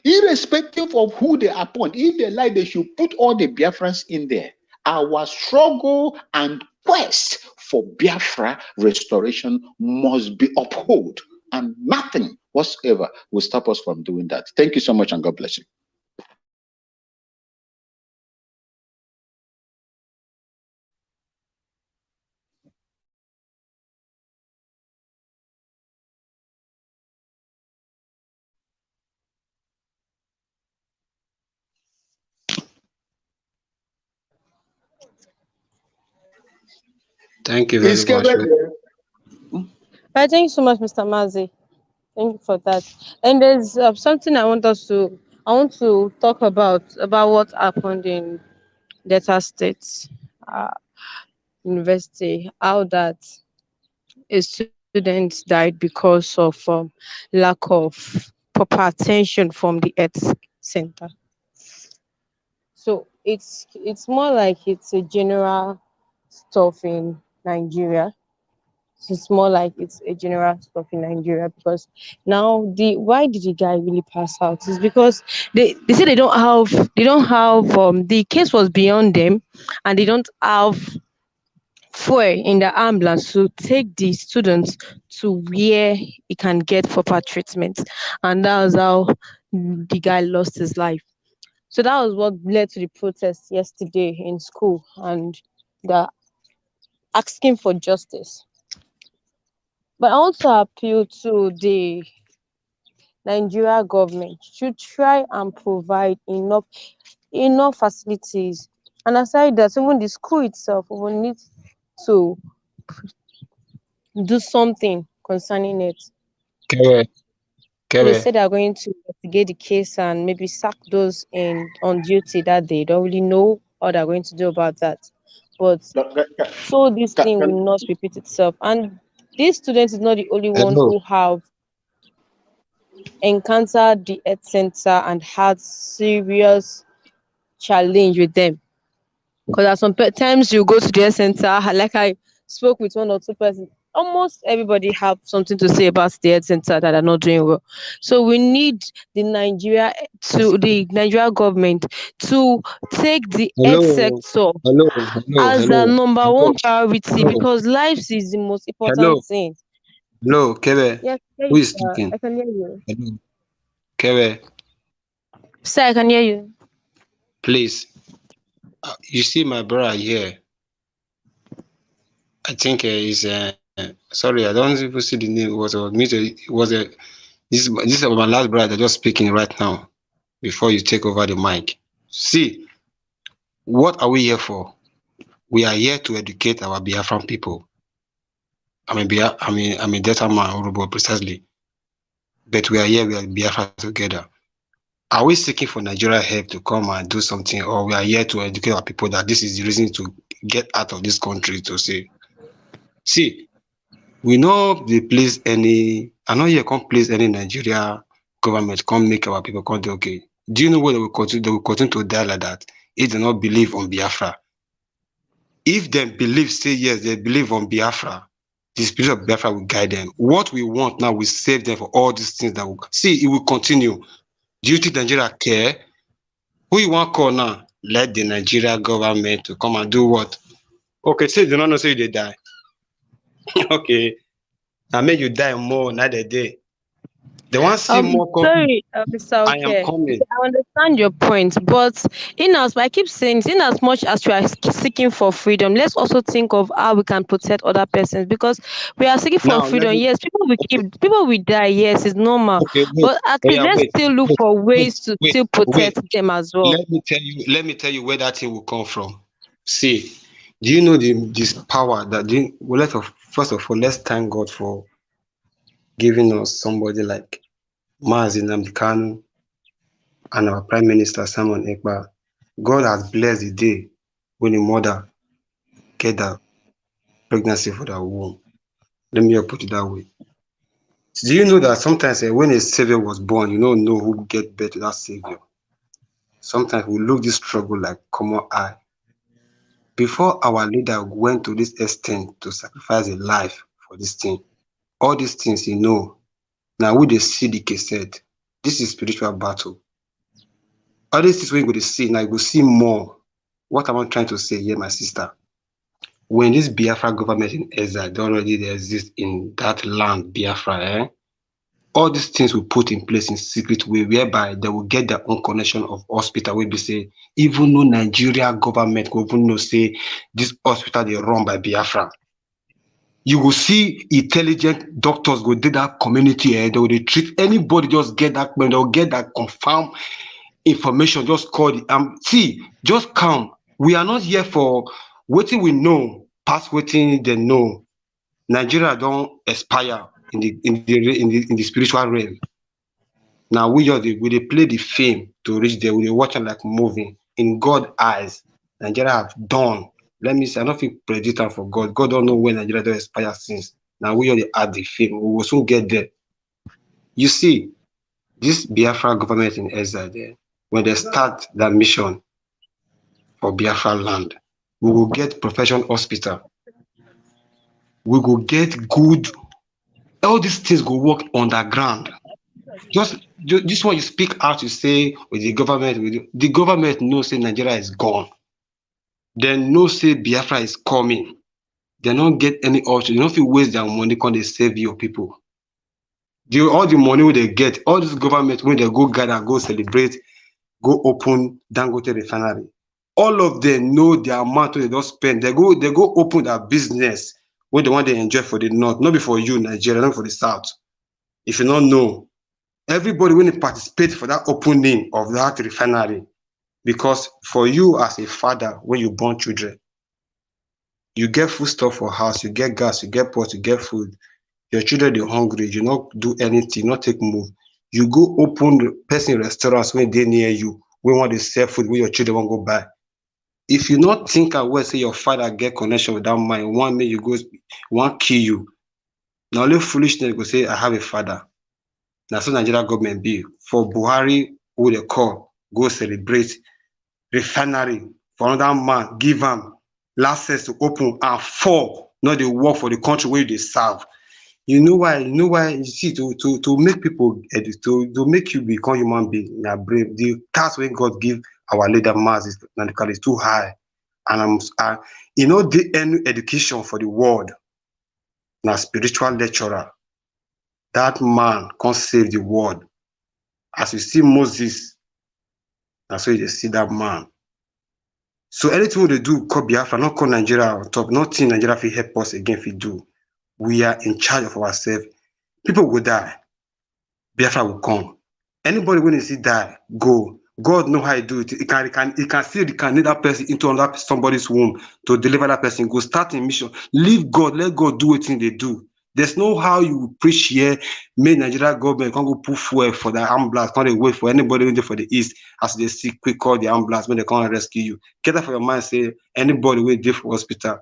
Irrespective of who they appoint, if they like, they should put all the Biafrans in there. Our struggle and quest for Biafra restoration must be upheld, and nothing whatsoever will stop us from doing that. Thank you so much, and God bless you. Thank you very much. Thank you so much, Mr. Mazi. Thank you for that. And there's something I want to talk about what happened in Delta State University, how that a student died because of lack of proper attention from the health center. So it's more like it's a general stuff in Nigeria. It's more like it's a general stuff in Nigeria, because now why did the guy really pass out is because they say they don't have the case was beyond them, and they don't have fuel in the ambulance to take the students to where he can get proper treatment, and that was how the guy lost his life. So that was what led to the protest yesterday in school, and the asking for justice. But I also appeal to the Nigeria government to try and provide enough facilities. And aside that, even the school itself will need to do something concerning it. Kewe, So they Kewe, said they are going to investigate the case and maybe sack those on duty that they don't really know what they're going to do about that. But so this thing will not repeat itself. And these students is not the only one hello. who have encountered the health center and had serious challenge with them. Because at some times you go to the health center, like I spoke with 1 or 2 persons, almost everybody have something to say about the health center that are not doing well. So we need the Nigeria government to take the health sector as the number one priority, because lives is the most important thing. Hello, Kewe. Yes, Who is speaking? I can hear you. Hello, Kewe. Sir, I can hear you. Please, you see my brother here. I think he's sorry, I don't even see the name. This is my last brother just speaking right now before you take over the mic. See, what are we here for? We are here to educate our Biafran people. I'm a Delta man, Urubo, precisely. But we are Biafra together. Are we seeking for Nigeria help to come and do something, or we are here to educate our people that this is the reason to get out of this country to say? See, we know they please any, I know you can't please any Nigeria government, can't make our people come to okay. Do you know where they will continue to die like that if they not believe on Biafra? If they believe, say yes, they believe on Biafra, the spirit of Biafra will guide them. What we want now, we save them for all these things that will see, it will continue. Do you think Nigeria care? Who you want to call now? Let the Nigeria government to come and do what? Okay, say they don't know say they die. Okay. I make you die more another day. They want to see more countries. Sorry, Mr. I am Okay. coming. I understand your point, but I keep saying, in as much as we are seeking for freedom, let's also think of how we can protect other persons because we are seeking for Now let freedom. me Yes, okay, people will die. Yes, it's normal, okay, wait. but at Oh least yeah, let's wait, still look wait, for wait, ways to wait, still wait. protect them as well. Let me tell you where that thing will come from. See, do you know this power that first of all, let's thank God for giving us somebody like Mazi Nnamdi Kanu and our Prime Minister Simon Ekpa. God has blessed the day when a mother get that pregnancy for that womb. Let me just put it that way. Do you know that sometimes when a savior was born, you don't know who get birth to that savior? Sometimes we look this struggle like common eye. Before our leader went to this extent to sacrifice a life for this thing, all these things now we dey see the cassette. This is spiritual battle. All these things wey you go dey see, now you go see more. What am I trying to say here, my sister? When this Biafra government in exile don already dey exist in that land, Biafra, all these things will put in place in secret way whereby they will get their own connection of hospital wey be say even though Nigeria government go even know say this hospital dey run by Biafra. You go see intelligent doctors go dey that community, they go dey treat anybody just get that, they will get that confirm information, just call the see, just calm. We are not here for wetin we know pass wetin they know. Nigeria don expire in the spiritual realm. Now we dey play the fame to reach there. We dey watch am like moving. In God eyes, Nigeria have done. Let me say, I no fit predict am for God. God don't know when Nigeria don expire since. Now we dey add the fame. We will soon get there. You see, this Biafra government in exile there, when they start that mission for Biafra land, we will get professional hospital. We go get good. All these things go work underground. Just this one you speak out, you say with the government knows say Nigeria is gone. They know say Biafra is coming. They don't get any option. You don't feel waste their money when they save your people. All the money wey they get, all this government when they go gather, go celebrate, go open Dangote refinery. All of them know the amount they don't spend. They go open their business where they want to enjoy for the north, not be for you, Nigeria, not for the south. If you don't know, everybody when they participate for that opening of that refinery, because for you as a father, when you born children, you get food stuff for house, you get gas, you get pot, you get food. Your children dey hungry, you not do anything, not take move. You go open the person restaurants when they near you, when want to sell food, where your children won't go buy. If you not think and well, say your father get connection with that man, one may you go, one kill you. Now only foolishness go say, I have a father. Now so Nigeria government be. For Buhari, who they call, go celebrate refinery for another man, give him license to open and fall, not they work for the country where they serve. You know why? You see, to make people to make you become human being, na brave. The task when God give our leader mass is too high. And the any education for the world, na spiritual lecturer. That man can't save the world. As you see Moses, that's why you see that man. So anything they do, call Biafra, not call Nigeria on top, nothing Nigeria will help us again if we do. We are in charge of ourselves. People will die. Biafra will come. Anybody when they see die, go. God know how to do it. He can still need that person into another somebody's womb to deliver that person. Go start a mission. Leave God. Let God do what they do. There's no how you preach here, make Nigeria government can't go put fuel for the ambulance, can't wait for anybody waiting for the east as they see quick call the ambulance when they can't rescue you. Get that for your mind, say anybody waiting for hospital,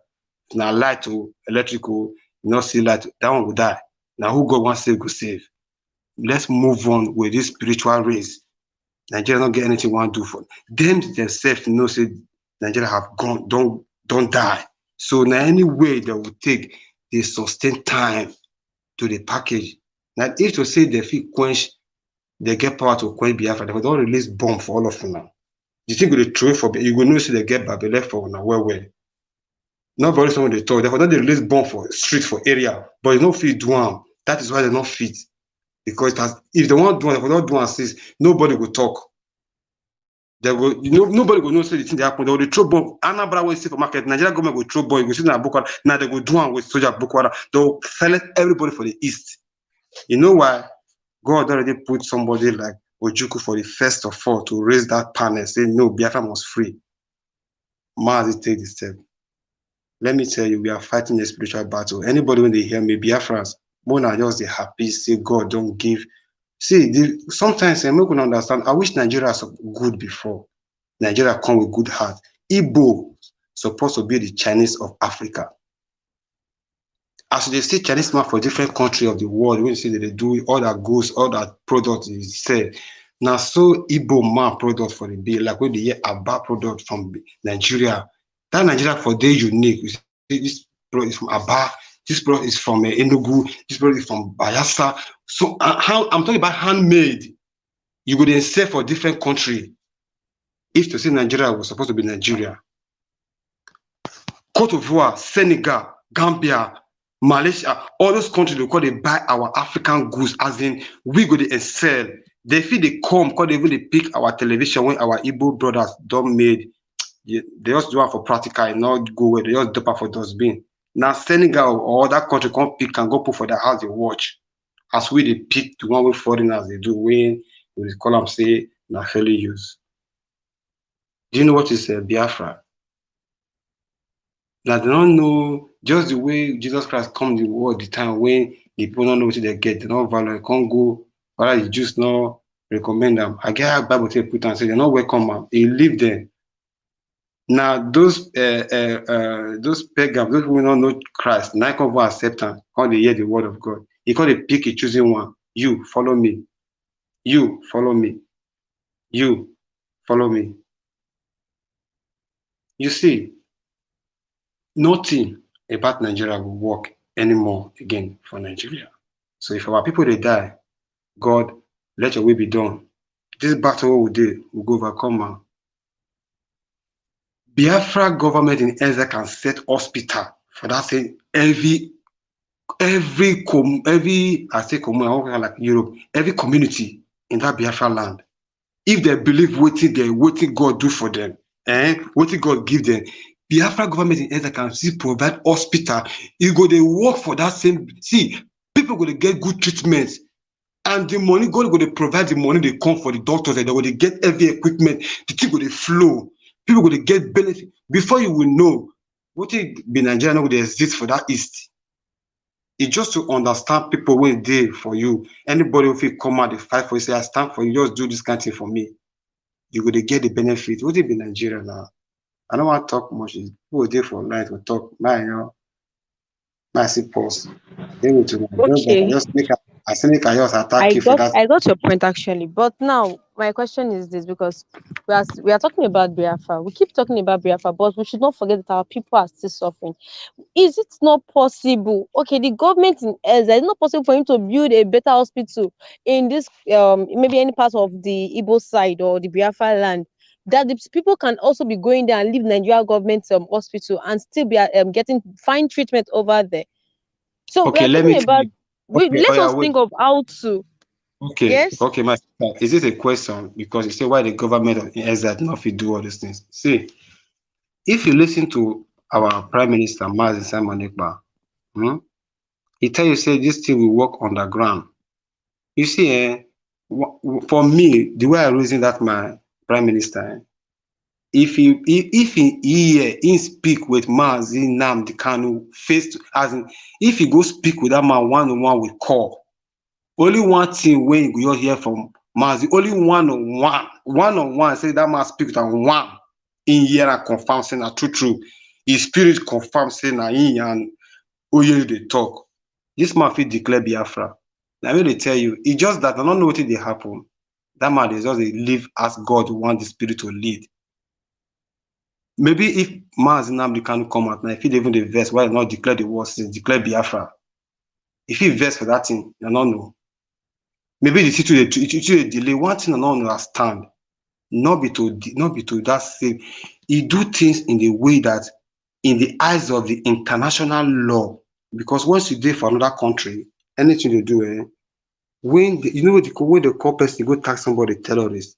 now light to electrical, not see light, that one will die. Now who God wants to save, go save. Let's move on with this spiritual race. Nigeria don't get anything want to do for them themselves. Know say Nigeria have gone, don't die. So now any way they will take, they sustain time to the package. Now if to say they feel quench, they get power to quench Biafra, they don't release bomb for all of them now. You think they throw for you go know say they get Babylon for now well. Nobody someone they talk. Therefore, they release bomb for street for area, but you don't fit do them. That is why they're not fit. Because it has, if they want to do it, if they don't do it, nobody will talk. They will, nobody will know say the thing they happen. They will throw bomb. Anambra will see for market. Nigeria government will throw bomb. You will see in Boko Haram. Now they will do it with soldier Boko Haram. They will select everybody for the east. You know why? God already put somebody like Ojukwu for the first of all to raise that panel, say no, Biafra must free. Maz take the step. Let me tell you, we are fighting a spiritual battle. Anybody when they hear me, Biafrans, more than just the happy, say God don't give. See, sometimes I'm not going to understand. I wish Nigeria was good before. Nigeria come with good heart. Igbo supposed to be the Chinese of Africa. As they see Chinese man for different country of the world, when you see that they do all that goods, all that product is said. Now, so Igbo man product for the day, like when they hear Aba product from Nigeria. That Nigeria for day unique. You see, this product is from Aba, this product is from Enugu, this product is from Bayelsa. So how I'm talking about handmade. You would then sell for different country. If to say Nigeria was supposed to be Nigeria. Cote d'Ivoire, Senegal, Gambia, Malaysia, all those countries they buy our African goods, as in we go to sell. They feel they come, because they even pick our television when our Igbo brothers don't made. They just do it for practical and not go where they just dump for dustbin. Now Senegal or other country come pick and go put for their house they watch. As we they pick the one with foreigners they do when we call them say na fairly use. Do you know what is Biafra? Now they don't know just the way Jesus Christ come the world the time when the people don't know what they get, they don't value, they can't go, but you just not recommend them. I get a Bible to put and say they're not welcome, man. They live there. Now those pagans, those who don't know Christ, now come for acceptance, how they hear the word of God. He call they pick a choosing one. You follow me. You follow me. You follow me. You see, nothing about Nigeria will work anymore again for Nigeria. So if our people they die, God, let your will be done. This battle we do, we go overcome, man. Biafra government in Eze can set hospital for that thing. Every like Europe, every community in that Biafra land, if they believe waiting God do for them, waiting God give them, Biafra government in Eze can still provide hospital. You go they work for that same. See, people go to get good treatment. And the money, God go to provide the money they come for the doctors, and they go to get every equipment, the thing go to flow. People go to get benefit. Before you will know, what it be Nigeria would exist for that East. It's just to understand people when they for you. Anybody who will come out, they fight for you, say, I stand for you, just do this kind of thing for me. You go to get the benefit. What it be Nigeria now? I don't want to talk much. People there for life will talk. My pause. They will to Okay. just make I think I just attack you for that. I got your point actually, but now my question is this, because we are talking about Biafra. We keep talking about Biafra, but we should not forget that our people are still suffering. Is it not possible? Okay, the government in Ezra, it's not possible for him to build a better hospital in this maybe any part of the Igbo side or the Biafra land, that the people can also be going there and leave Nigeria government hospital and still be getting fine treatment over there. So we Okay, are let me talking tell about you. Okay, let us wait. think of how to. Okay, Yes. okay, my sister, is this a question? Because you say why the government in that not fit do all these things. See, if you listen to our Prime Minister Mazi Simon Ekpa, he tell you say this thing will work underground. You see, for me, the way I reason that my Prime Minister, if he hear he speak with Mazi Nnamdi Kanu face to, as in, if he go speak with that man one-on-one with call. Only one thing when you hear from Mazi, only one-on-one, say that man speak with one in here and confirm saying na true. His spirit confirm saying na him and Oye they talk. This man fit declare Biafra. Now I they tell you, it's just that I don't know what they happen. That man is just live as God want the spirit to lead. Maybe if Mazi Nnamdi Kanu come out now, if he even the verse, why not declare the word since declare Biafra? If he verse for that thing, I don't know. Maybe the situation delay. One thing I don't understand, not be to that same. He do things in the way that in the eyes of the international law. Because once you do for another country, anything you do, when when the call person go tax somebody terrorist,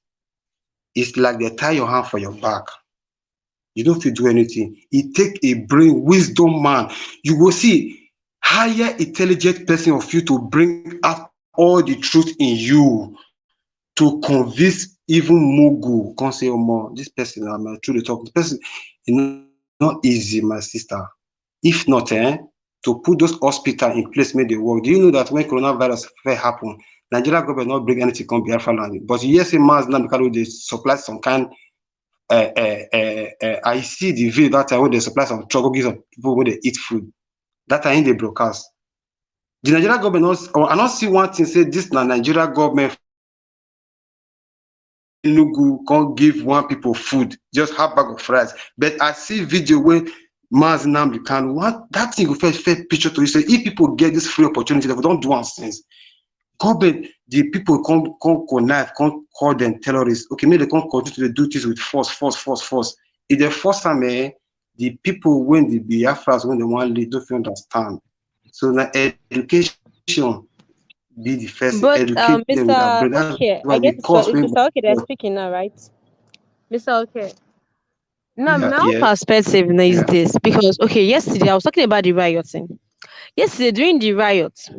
it's like they tie your hand for your back. You don't feel do anything. It take a brain wisdom man. You will see higher intelligent person of you to bring out all the truth in you to convince even Mugu. Can't say, oh more, this person I'm truly talk. This person is not easy, my sister. If not, to put those hospitals in place make they work. Do you know that when coronavirus happen, Nigeria government not bring anything come Biafra land, but yes, a man's now because they supply some kind. I see the video that time when they supply some trouble, give some people when they eat food. That time they broadcast. The Nigeria government I not see one thing say this na Nigeria government Enugu can't give one people food, just half bag of rice. But I see video where Mazinam can what that thing will first picture to you say if people get this free opportunity, they don't do one things. Government, the people can't connive, can't call them terrorists. Okay, maybe they can't continue to do this with force. If they force them, the people when the Biafras when they want to lead, don't understand. So now education be the first But educate them with our Mr. brain. That's Okay, why I the guess course it's when Mr. Okay that's speaking now, right? Mr. Okay. Now, yeah, my own yeah, perspective now is yeah. this because okay, yesterday I was talking about the rioting. Yesterday during the riot,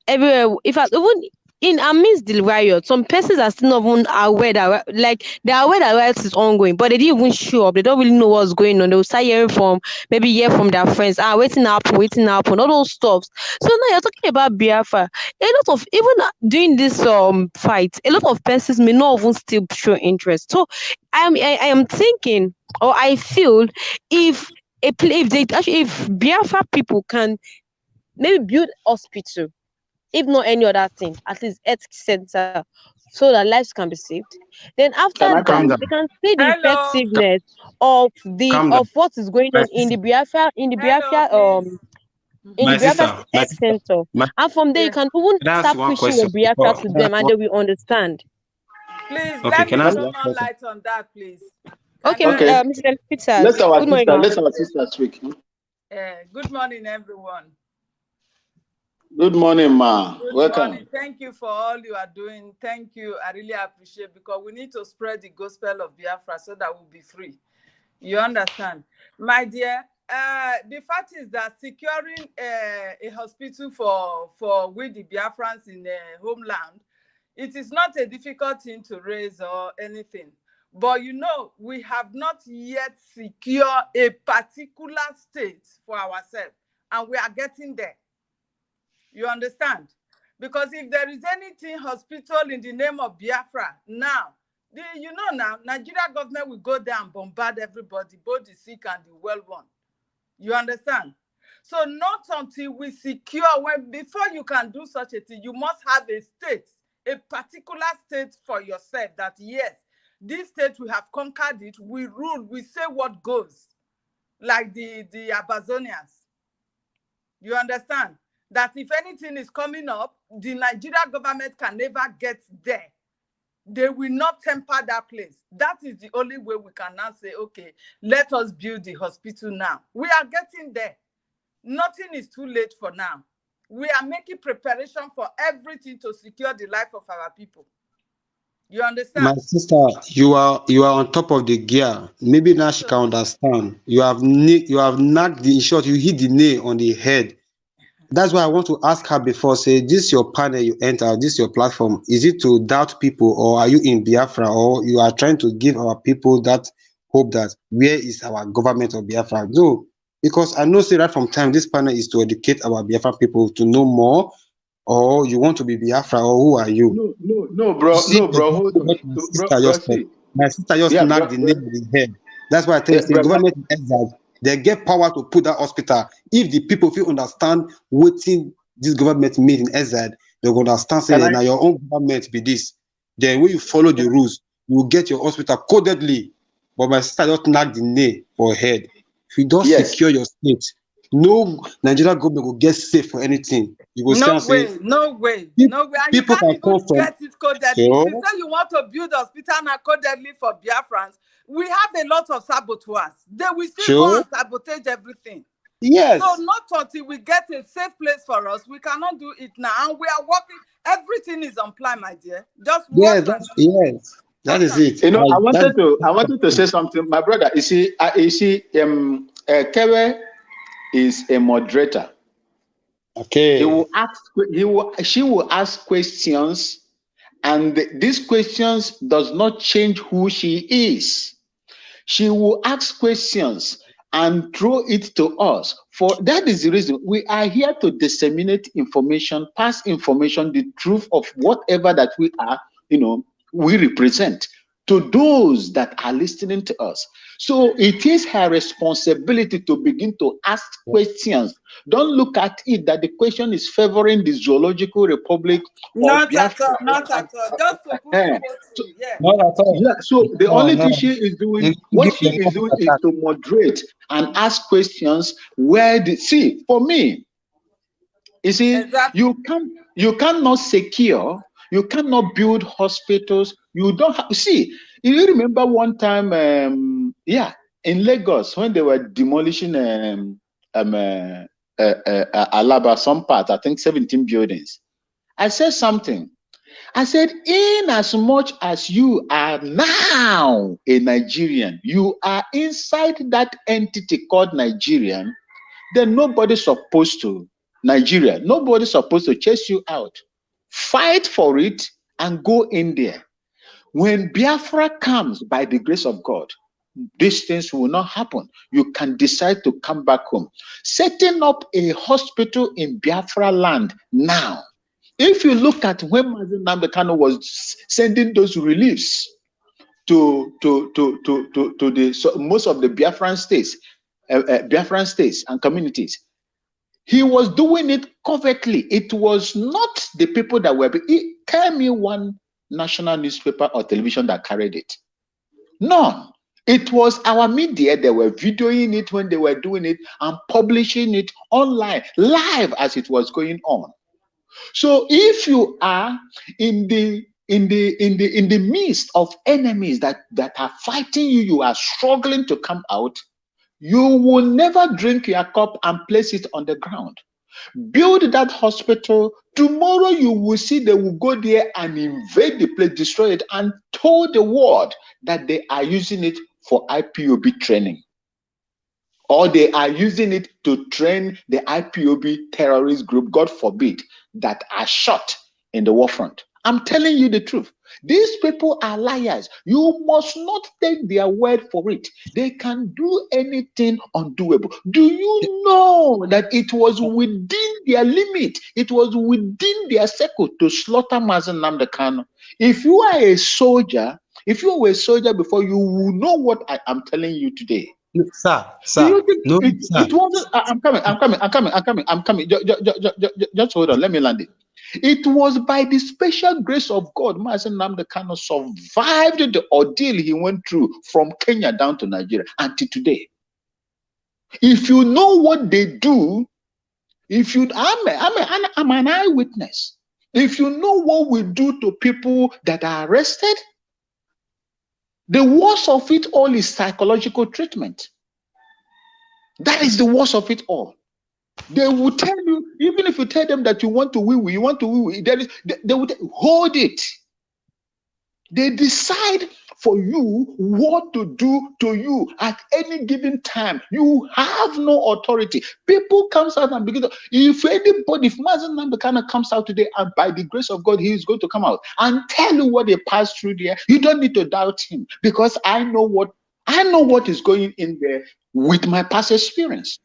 everywhere, in fact, even in amidst the riot, some persons are still not even aware that like they are aware that riot is ongoing, but they didn't even show up. They don't really know what's going on. They will start hearing from maybe hear from their friends. Waiting happen, all those stuffs. So now you're talking about Biafra. A lot of even during this fight, a lot of persons may not even still show interest. So I am thinking or I feel if if Biafra people can maybe build hospital, if not any other thing, at least health center, so that lives can be saved. Then after Can I that, come Calm in? they down, can see the Hello, effectiveness of the calm of down. what is going My on sister, hello, please. In the my Biafra sister, my health sister, center, my, and from there you Yeah, can even can I ask start you one pushing your question Biafra before? to them, and they will understand. please Okay, let can me I ask Let, you throw one more question? light on that, please. Can Okay, you okay. hear me? Mr. Peters, good morning, ma. Let our sister speak. Good morning, everyone. Good morning, ma. Good Welcome. morning. Thank you for all you are doing. Thank you. I really appreciate because we need to spread the gospel of Biafra so that we'll be free. You understand? My dear, the fact is that securing a hospital for we the Biafrans in the homeland, it is not a difficult thing to raise or anything. But you know, we have not yet secured a particular state for ourselves, and we are getting there. You understand? Because if there is anything hospital in the name of Biafra now, you know now, Nigeria government will go there and bombard everybody, both the sick and the well one. You understand? So not until we secure, before you can do such a thing, you must have a state, a particular state for yourself that yes, this state we have conquered it, we rule, we say what goes, like the Amazonians. You understand? That if anything is coming up, the Nigeria government can never get there. They will not temper that place. That is the only way we can now say, okay, let us build the hospital now. We are getting there. Nothing is too late for now. We are making preparation for everything to secure the life of our people. You My understand? sister, you are on top of the gear. Maybe now she can understand. You have knocked the in short, you hit the nail on the head. That's why I want to ask her before, say, this your panel you enter, this your platform. Is it to doubt people or are you in Biafra or you are trying to give our people that hope that where is our government of Biafra? No, because I know say right from time this panel is to educate our Biafra people to know more or you want to be Biafra or who are you? You see, No, bro. Hold exactly on, what my bro. sister Bro, just said. see, My sister just yeah, bro, knocked the nail on the head. That's why I tell you, say, bro. government in exile, they get power to put that hospital. If the people feel understand what this government made in exile, they will understand, Can say, I? now your own government be this. Then when you follow the rules, you will get your hospital codedly. But my sister just knocked the nail for her head. If you don't Yes. secure your state, No Nigerian government will get safe for anything. You will No say, way, no way, Pe- no way. And you people can't can come even from. get it codedly. If you So, say you want to build hospital now codedly for Biafrans, we have a lot of saboteurs. They will still go sure. and sabotage everything. Yes. So not until we get a safe place for us, we cannot do it now. And we are working. Everything is on plan, my dear. Just Yes, watch and see. yes. That is it. You know, I That, wanted to say something. My brother, you see, Kewe is a moderator. okay. She will ask questions, and these questions does not change who she is. She will ask questions and throw it to us. For that is the reason we are here to disseminate information, pass information, the truth of whatever that we are, we represent to those that are listening to us. So it is her responsibility to begin to ask questions. Don't look at it that the question is favoring the Zoological Republic of Not at Biafra. all, not at all. Just to put Eh, people so, through, yeah. Not at all. yeah, so the No, only no. thing she is doing, You what give she them is doing is attack. to moderate and ask questions where see, for me, you see, Exactly. you cannot secure, you cannot build hospitals. You don't have, see, you remember one time, in Lagos when they were demolishing Alaba, some part, I think 17 buildings. I said something. I said, in as much as you are now a Nigerian, you are inside that entity called Nigerian, then nobody's supposed to, nobody's supposed to chase you out. Fight for it and go in there. When Biafra comes by the grace of God, these things will not happen. You can decide to come back home. Setting up a hospital in Biafra land now. If you look at when Mazi Nnamdi Kanu was sending those reliefs to most of the Biafran states and communities, he was doing it covertly. It was not the people that were. Tell me one national newspaper or television that carried it. None. It was our media that were videoing it when they were doing it and publishing it online, live as it was going on. So if you are in the midst of enemies that are fighting you, you are struggling to come out, you will never drink your cup and place it on the ground. Build that hospital. Tomorrow you will see they will go there and invade the place, destroy it, and tell the world that they are using it for IPOB training. Or they are using it to train the IPOB terrorist group, God forbid, that are shot in the war front. I'm telling you the truth. These people are liars. You must not take their word for it. They can do anything undoable. Do you know that it was within their limit? It was within their circle to slaughter Mazi Nnamdi Kanu. If you are a soldier, if you were a soldier before, you will know what I am telling you today. Sir, Do you think no, it wasn't? I'm coming. Just hold on. Let me land it. It was by the special grace of God, Mazi Nnamdi Kanu survived the ordeal he went through from Kenya down to Nigeria until today. If you know what they do, I'm an eyewitness. If you know what we do to people that are arrested, the worst of it all is psychological treatment. That is the worst of it all. They will tell you, even if you tell them that you want to wee-wee, they will hold it. They decide for you what to do to you at any given time. You have no authority. People comes out and begin to, if Mazi Nnamdi Kanu comes out today, and by the grace of God, he is going to come out and tell you what they passed through there, you don't need to doubt him, because I know what is going in there with my past experience.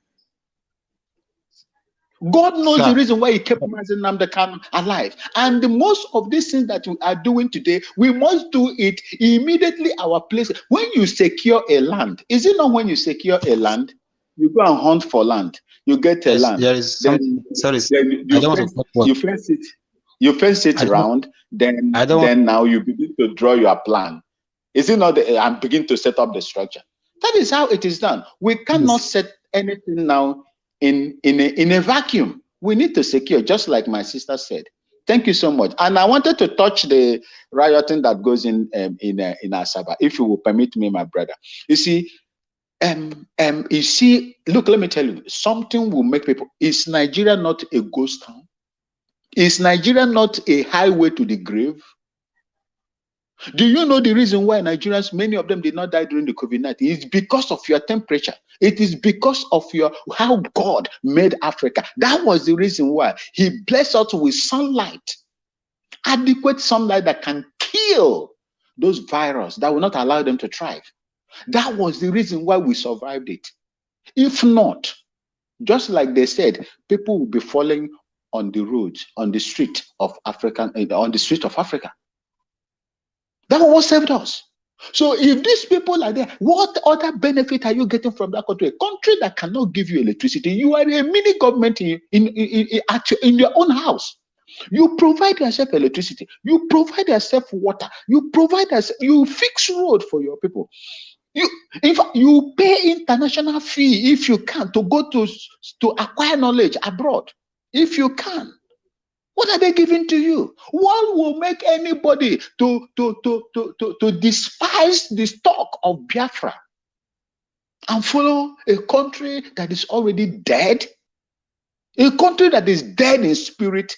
God knows the reason why he kept Mazi Nnamdi Kanu alive. And the most of these things that we are doing today, we must do it immediately our place. When you secure a land, is it not when you secure a land, you go and hunt for land, you get a land. There is something. Sorry, you fence it around, then now you begin to draw your plan. Is it not and begin to set up the structure? That is how it is done. We cannot set anything now in a vacuum. We need to secure, just like my sister said. Thank you so much. And I wanted to touch the rioting that goes in Asaba, if you will permit me, my brother. You see, look, let me tell you, something will make people. Is Nigeria not a ghost town? Is Nigeria not a highway to the grave? Do you know the reason why Nigerians, many of them did not die during the COVID-19? It's because of your temperature. It is because of how God made Africa. That was the reason why he blessed us with sunlight, adequate sunlight that can kill those viruses that will not allow them to thrive. That was the reason why we survived it. If not, just like they said, people will be falling on the roads, on the street of Africa. That was what saved us. So if these people are there, what other benefit are you getting from that country? A country that cannot give you electricity. You are a mini government in your own house. You provide yourself electricity. You provide yourself water. You fix road for your people. If you pay international fee if you can to go to acquire knowledge abroad, if you can. What are they giving to you? What will make anybody to despise the stock of Biafra and follow a country that is already dead? A country that is dead in spirit,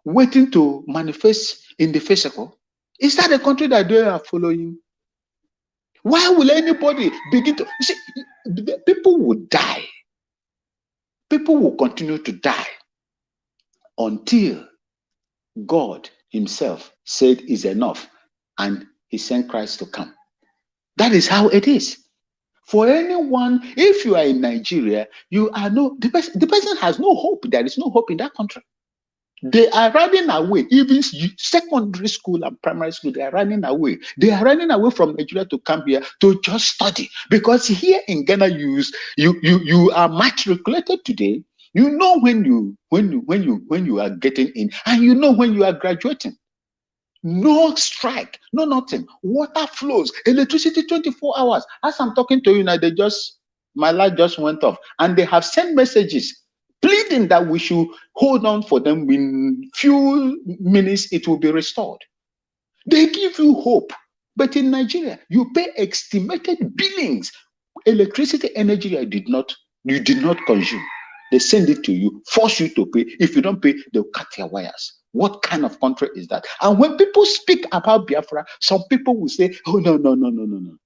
waiting to manifest in the physical? Is that a country that they are following? Why will anybody begin to... You see, people will die. People will continue to die until God himself said is enough and he sent Christ to come. That is how it is. For anyone, if you are in Nigeria, the person has no hope. There is no hope in that country. They are running away. Even secondary school and primary school, they are running away. They are running away from Nigeria to come here to just study. Because here in Ghana, you are matriculated today. You know when you are getting in, and you know when you are graduating. No strike, no nothing. Water flows, electricity 24 hours. As I'm talking to you now, my light just went off, and they have sent messages pleading that we should hold on for them. In few minutes, it will be restored. They give you hope, but in Nigeria, you pay estimated billings. Electricity, energy, you did not consume. They send it to you, force you to pay. If you don't pay, they'll cut your wires. What kind of country is that? And when people speak about Biafra, some people will say, oh, no.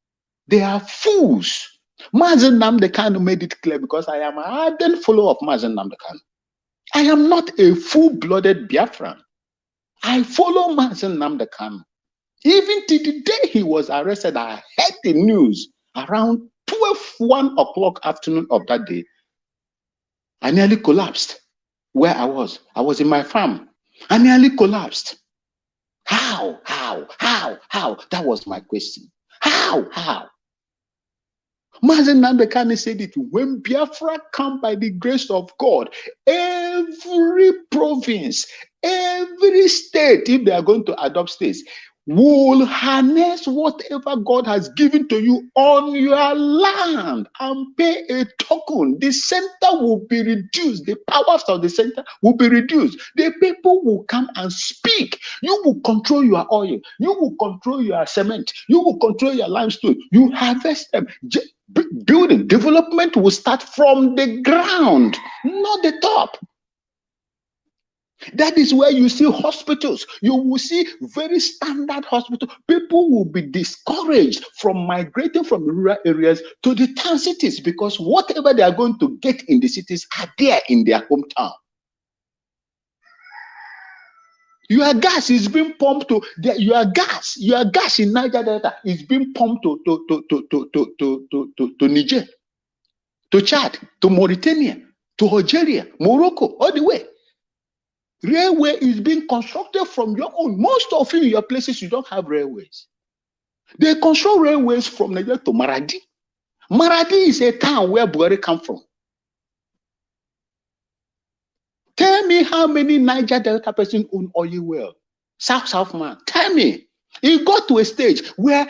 They are fools. Mazen Nnamdi Kanu made it clear, because I am an ardent follower of Mazen Nnamdi Kanu. I am not a full-blooded Biafran. I follow Mazen Nnamdi Kanu. Even to the day he was arrested, I heard the news around 1 o'clock afternoon of that day. I nearly collapsed where I was. I was in my farm. I nearly collapsed. How? That was my question. How? Mazen Nnamdi Kanu said it, when Biafra come by the grace of God, every province, every state, if they are going to adopt states, will harness whatever God has given to you on your land and pay a token. The center will be reduced. The powers of the center will be reduced. The people will come and speak. You will control your oil. You will control your cement. You will control your limestone. You harvest them. Building development will start from the ground, not the top. That is where you see hospitals. You will see very standard hospitals. People will be discouraged from migrating from rural areas to the town cities, because whatever they are going to get in the cities are there in their hometown. Your gas is being pumped to your gas in Niger Delta is being pumped to Niger, to Chad, to Mauritania, to Algeria, Morocco, all the way. Railway is being constructed from your own. Most of you in your places, you don't have railways. They construct railways from Niger to Maradi. Maradi is a town where Buhari come from. Tell me how many Niger Delta persons own oil well? South man. Tell me. It got to a stage where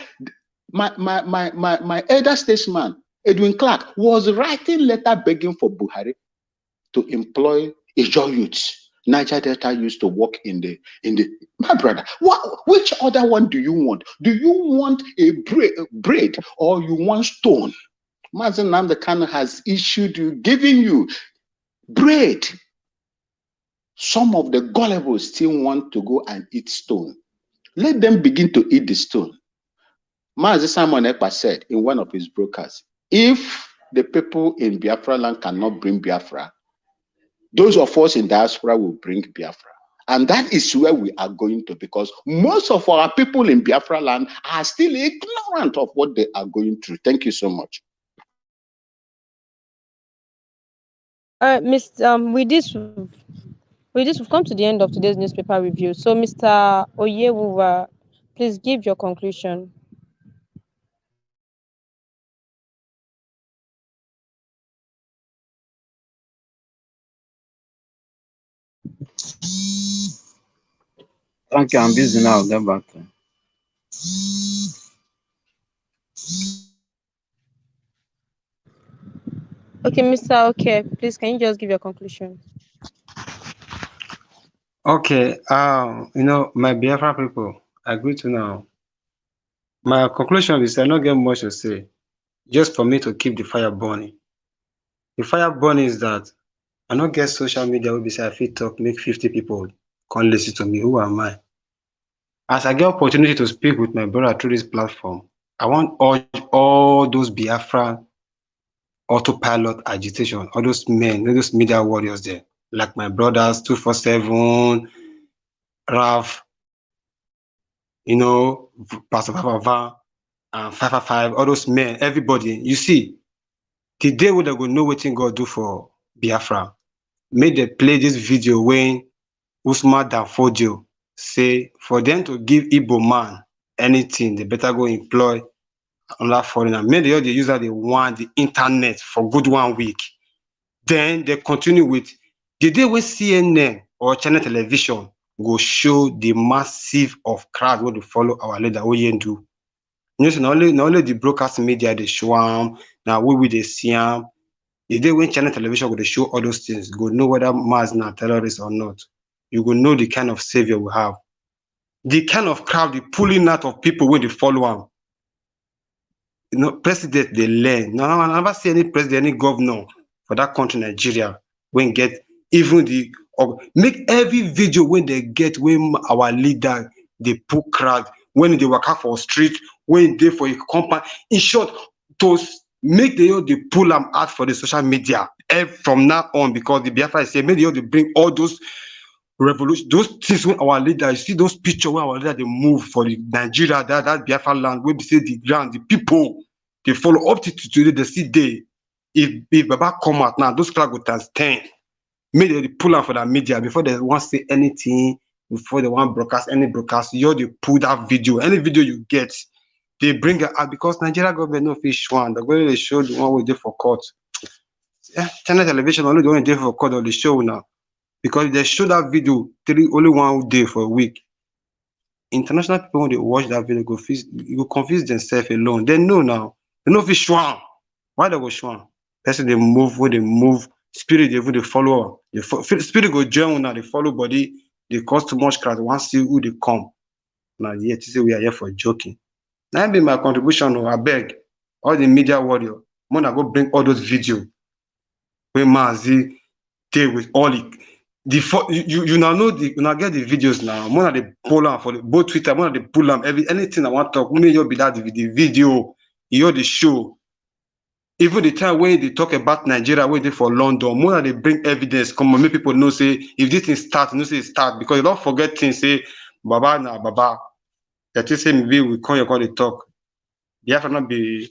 my elder statesman, Edwin Clark, was writing letter begging for Buhari. to employ Ijaw youths. Niger Delta used to work in the my brother. Which other one do you want? Do you want a braid or you want stone? Mazen Nnamdi Kanu has given you bread. Some of the gullibles still want to go and eat stone. Let them begin to eat the stone. Mazi Simon Ekpa said in one of his brokers, if the people in Biafra land cannot bring Biafra, those of us in diaspora will bring Biafra. And that is where we are going to, because most of our people in Biafra land are still ignorant of what they are going through. Thank you so much. With this, we've come to the end of today's newspaper review. So, Mr. Oyewuwa, please give your conclusion. Thank you. I'm busy now. Get back. Okay, Mr. Okay, please, can you just give your conclusion? Okay, my Biafra people, I agree to now. My conclusion is I don't get much to say, just for me to keep the fire burning. The fire burning is that I don't get social media will be say I fit talk, make 50 people come listen to me. Who am I? As I get opportunity to speak with my brother through this platform, I want all those Biafra autopilot agitation, all those men, all those media warriors there, like my brothers, 247, Raf, Pastor Vava, and 555, all those men, everybody. You see, the day when they go know what God do for Biafra, make they play this video when Usman Danfodio say for them to give Igbo man anything, they better go employ another foreigner. Make they use that they want the internet for good 1 week. Then they continue with the day when CNN or channel television go show the massive of crowd when they follow our leader Oyendu. Not only the broadcast media they show them, now we they see them. The day when channel television go show all those things, go know whether Mars now terrorist or not. You go know the kind of savior we have. The kind of crowd, the pulling out of people when they follow them. President they learn. No, I never see any president, any governor for that country, Nigeria, when get even make every video when they get when our leader they pull crowd, when they work out for street, when they for a compound. In short, to make they pull them out for the social media from now on, because the Biafra is saying maybe they bring all those revolution, those things when our leader, you see those pictures where our leader they move for the Nigeria, that Biafra land, where we say the ground, the people they follow up to today, they see they if Baba come out now, those crowd go times 10. Maybe they pull out for that media before they want to say anything, before they want broadcast any broadcast, they pull that video, any video you get, they bring it out because Nigeria government no fish one. They're going to show the one we did for court. Channel television only the one they for court on the show now. Because they show that video only 1 day for a week. International people when they watch that video go confuse themselves alone. They know now. They know if it's Schwan. Why they go Schwan? Person they move when they move, spirit they follow. Spirit go join now, they follow body, they cause too much crowd. Once see who they come. Now yet to say we are here for joking. That be my contribution. I beg all the media warrior. I'm gonna go bring all those videos where Mazi take with all you now know you now get the videos now. More than they pull them for both Twitter, more than they pull them anything I want to talk. Maybe you'll be that the video, you the show. Even the time when they talk about Nigeria, when they for London, more than they bring evidence, come on, make people know say if this thing start, you know say it start, because you don't forget things, say Baba na Baba. That is say maybe we call the talk. You have to not be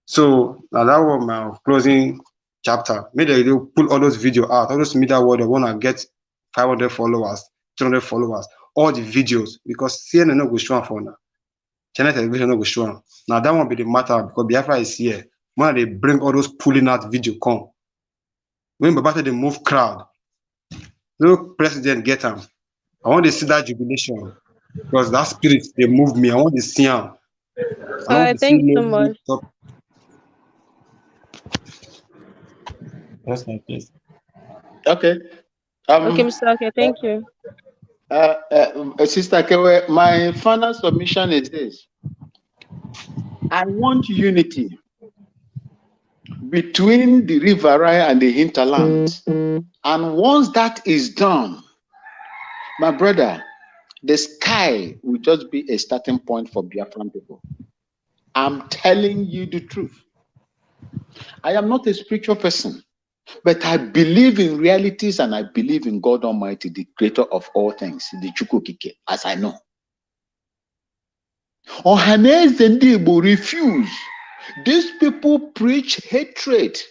so now that was my closing chapter. Maybe they pull all those video out, all those media world want to get 500 followers, 200 followers, all the videos, because CNN no go show for now. Channel television no go show. Now that won't be the matter because Biafra is here. When they bring all those pulling out video come. When Babata they move crowd, no president get them. I want to see that jubilation because that spirit they move me. I want to see them. I want to see Thank you so much. That's my place. Okay. Okay, Mr. Okay, thank you. Sister Kewe, my final submission is this. I want unity between the riverine and the hinterland. And once that is done, my brother, the sky will just be a starting point for Biafran people. I'm telling you the truth. I am not a spiritual person, but I believe in realities and I believe in God Almighty, the creator of all things, the Chukukike, as I know. Ohaneze ndị Igbo refuse. These people preach hatred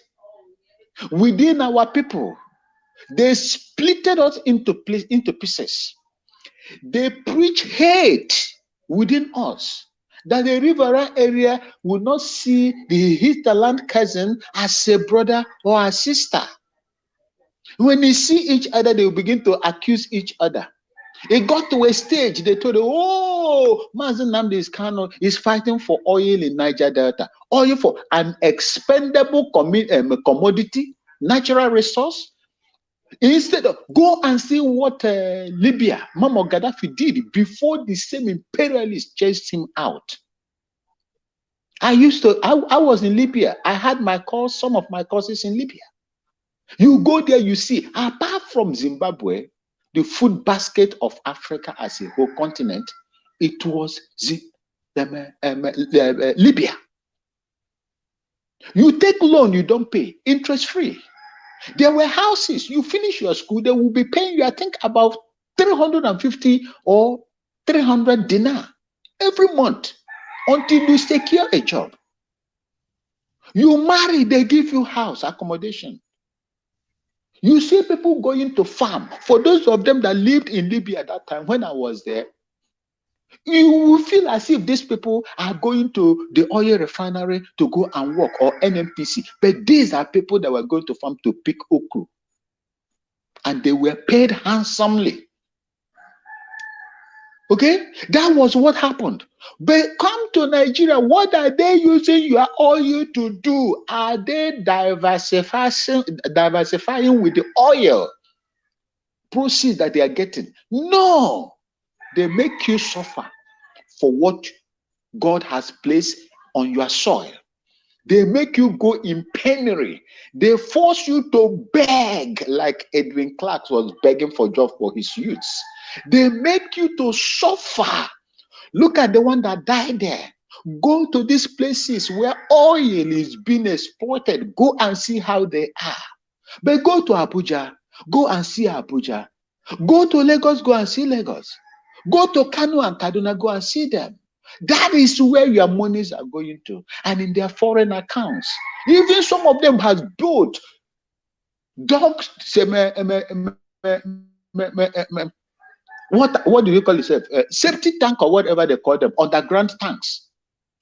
within our people. They splitted us into pieces. They preach hate within us. That the riverine area will not see the hinterland cousin as a brother or a sister. When they see each other, they will begin to accuse each other. It got to a stage, they told, oh, Mazen Nnamdi Kanu is fighting for oil in Niger Delta. Oil for an expendable commodity, natural resource. Instead of go and see what Libya, Muammar Gaddafi did before the same imperialists chased him out. I was in Libya. I had some of my courses in Libya. You go there, you see, apart from Zimbabwe, the food basket of Africa as a whole continent, it was Libya. You take loan, you don't pay, interest free. There were houses, you finish your school, they will be paying you, I think, about 350 or 300 dinar every month until you secure a job. You marry, they give you house accommodation. You see people going to farm. For those of them that lived in Libya at that time, when I was there, you will feel as if these people are going to the oil refinery to go and work, or NNPC. But these are people that were going to farm to pick okra. And they were paid handsomely. Okay? That was what happened. But come to Nigeria, what are they using your oil to do? Are they diversifying with the oil proceeds that they are getting? No. They make you suffer for what God has placed on your soil. They make you go in penury. They force you to beg, like Edwin Clark was begging for job for his youths. They make you to suffer. Look at the one that died there. Go to these places where oil is being exported. Go and see how they are. But go to Abuja. Go and see Abuja. Go to Lagos. Go and see Lagos. Go to Kano and Kaduna. Go and see them. That is where your monies are going to, and in their foreign accounts. Even some of them has built dogs. What do you call it? Safety tank or whatever they call them, underground tanks,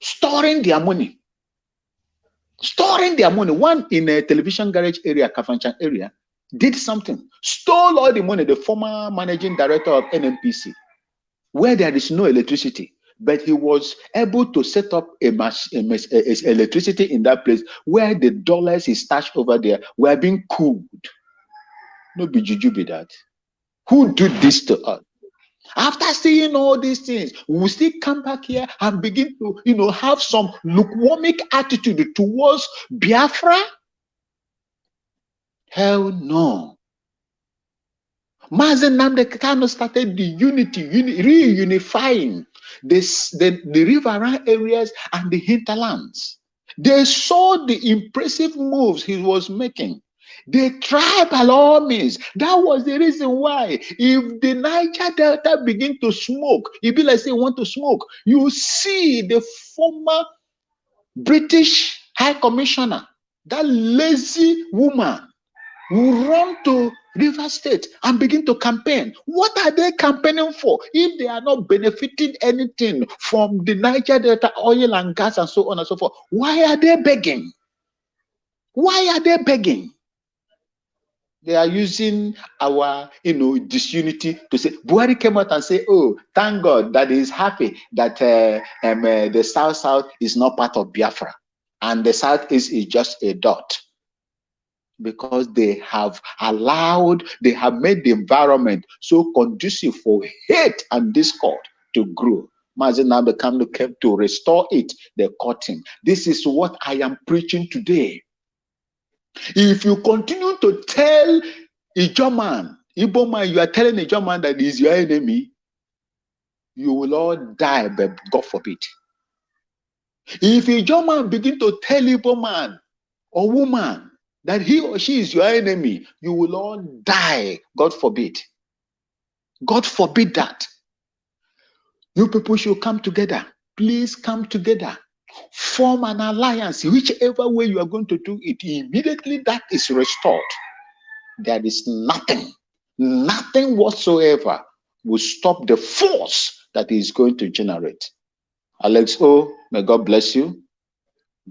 storing their money. Storing their money. One in a television garage area, Kafanchan area, did something, stole all the money. The former managing director of NNPC, where there is no electricity. But he was able to set up electricity in that place where the dollars he stashed over there were being cooled. No be juju be that. Who did this to us? After seeing all these things, we still come back here and begin to, have some lukewarmic attitude towards Biafra? Hell no. Mazen Nnamdi Kanu started the unity, reunifying the riverine areas and the hinterlands. They saw the impressive moves he was making. They tried by all means. That was the reason why, if the Niger Delta begin to smoke, it be like say want to smoke. You see the former British High Commissioner, that lazy woman, will run to River State and begin to campaign. What are they campaigning for if they are not benefiting anything from the Niger Delta oil and gas and so on and so forth? Why are they begging? Why are they begging? They are using our, disunity to say, Buhari came out and say, oh, thank God that he is happy that the South is not part of Biafra and the South is just a dot. because they have made the environment so conducive for hate and discord to grow. Mazen Nabekando came to restore it. They caught him. This is what I am preaching today. If you continue to tell Igbo man, you are telling Igbo man that he is your enemy, you will all die, but God forbid. If Igbo man begin to tell Igbo man or woman that he or she is your enemy, you will all die, God forbid. God forbid that. You people should come together. Please come together. Form an alliance, whichever way you are going to do it. Immediately that is restored, there is nothing whatsoever will stop the force that is going to generate. Alex O, may God bless you.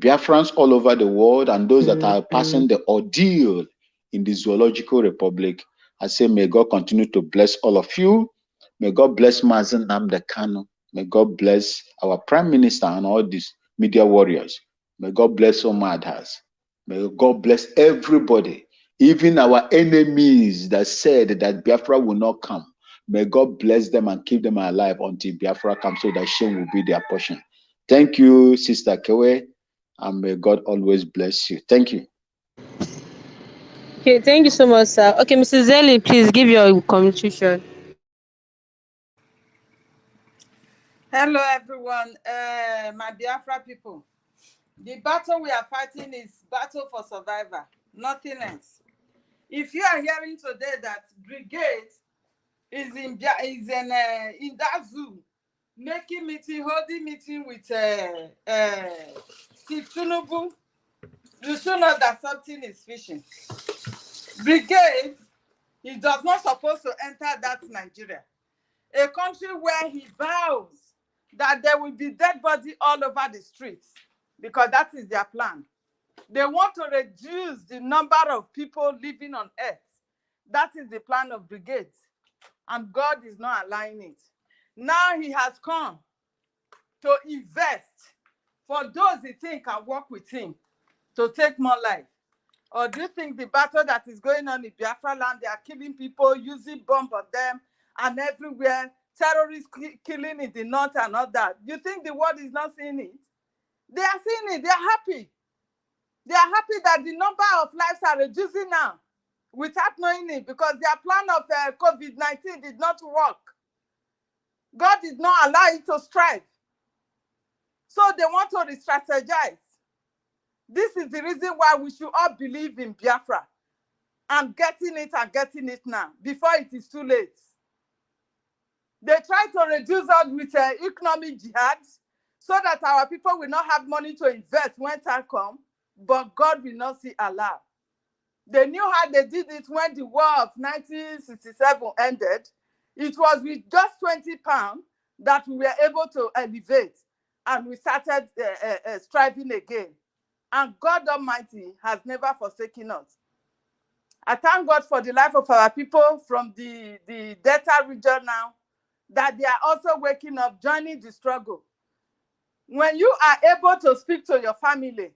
Biafrans all over the world and those that are passing the ordeal in the Zoological Republic, I say may God continue to bless all of you. May God bless Mazen Namdekano. May God bless our Prime Minister and all these media warriors. May God bless all Madhas. May God bless everybody, even our enemies that said that Biafra will not come. May God bless them and keep them alive until Biafra comes, so that shame will be their portion. Thank you, Sister Kewe, and may God always bless you. Thank you. Okay, thank you so much, sir. Okay, Mrs. Zeli, please give your contribution. Hello, everyone. My Biafra people. The battle we are fighting is battle for survival, nothing else. If you are hearing today that brigade is in that zoo, making meeting, holding meeting with Steve Tinubu, you should know that something is fishing. Brigade, he does not supposed to enter that Nigeria, a country where he vows that there will be dead body all over the streets, because that is their plan. They want to reduce the number of people living on earth. That is the plan of brigade, and God is not allowing it. Now he has come to invest for those he think can work with him to take more life. Or do you think the battle that is going on in Biafra land, they are killing people, using bomb on them, and everywhere, terrorists killing in the north and all that? You think the world is not seeing it? They are seeing it. They are happy. They are happy that the number of lives are reducing now without knowing it, because their plan of COVID-19 did not work. God did not allow it to strike. So they want to re-strategize. This is the reason why we should all believe in Biafra and getting it now, before it is too late. They try to reduce us with economic jihad so that our people will not have money to invest when time comes, but God will not see allow. They knew how they did it when the war of 1967 ended. It was with just £20 that we were able to elevate, and we started striving again. And God Almighty has never forsaken us. I thank God for the life of our people from the Delta region now, that they are also waking up, joining the struggle. When you are able to speak to your family,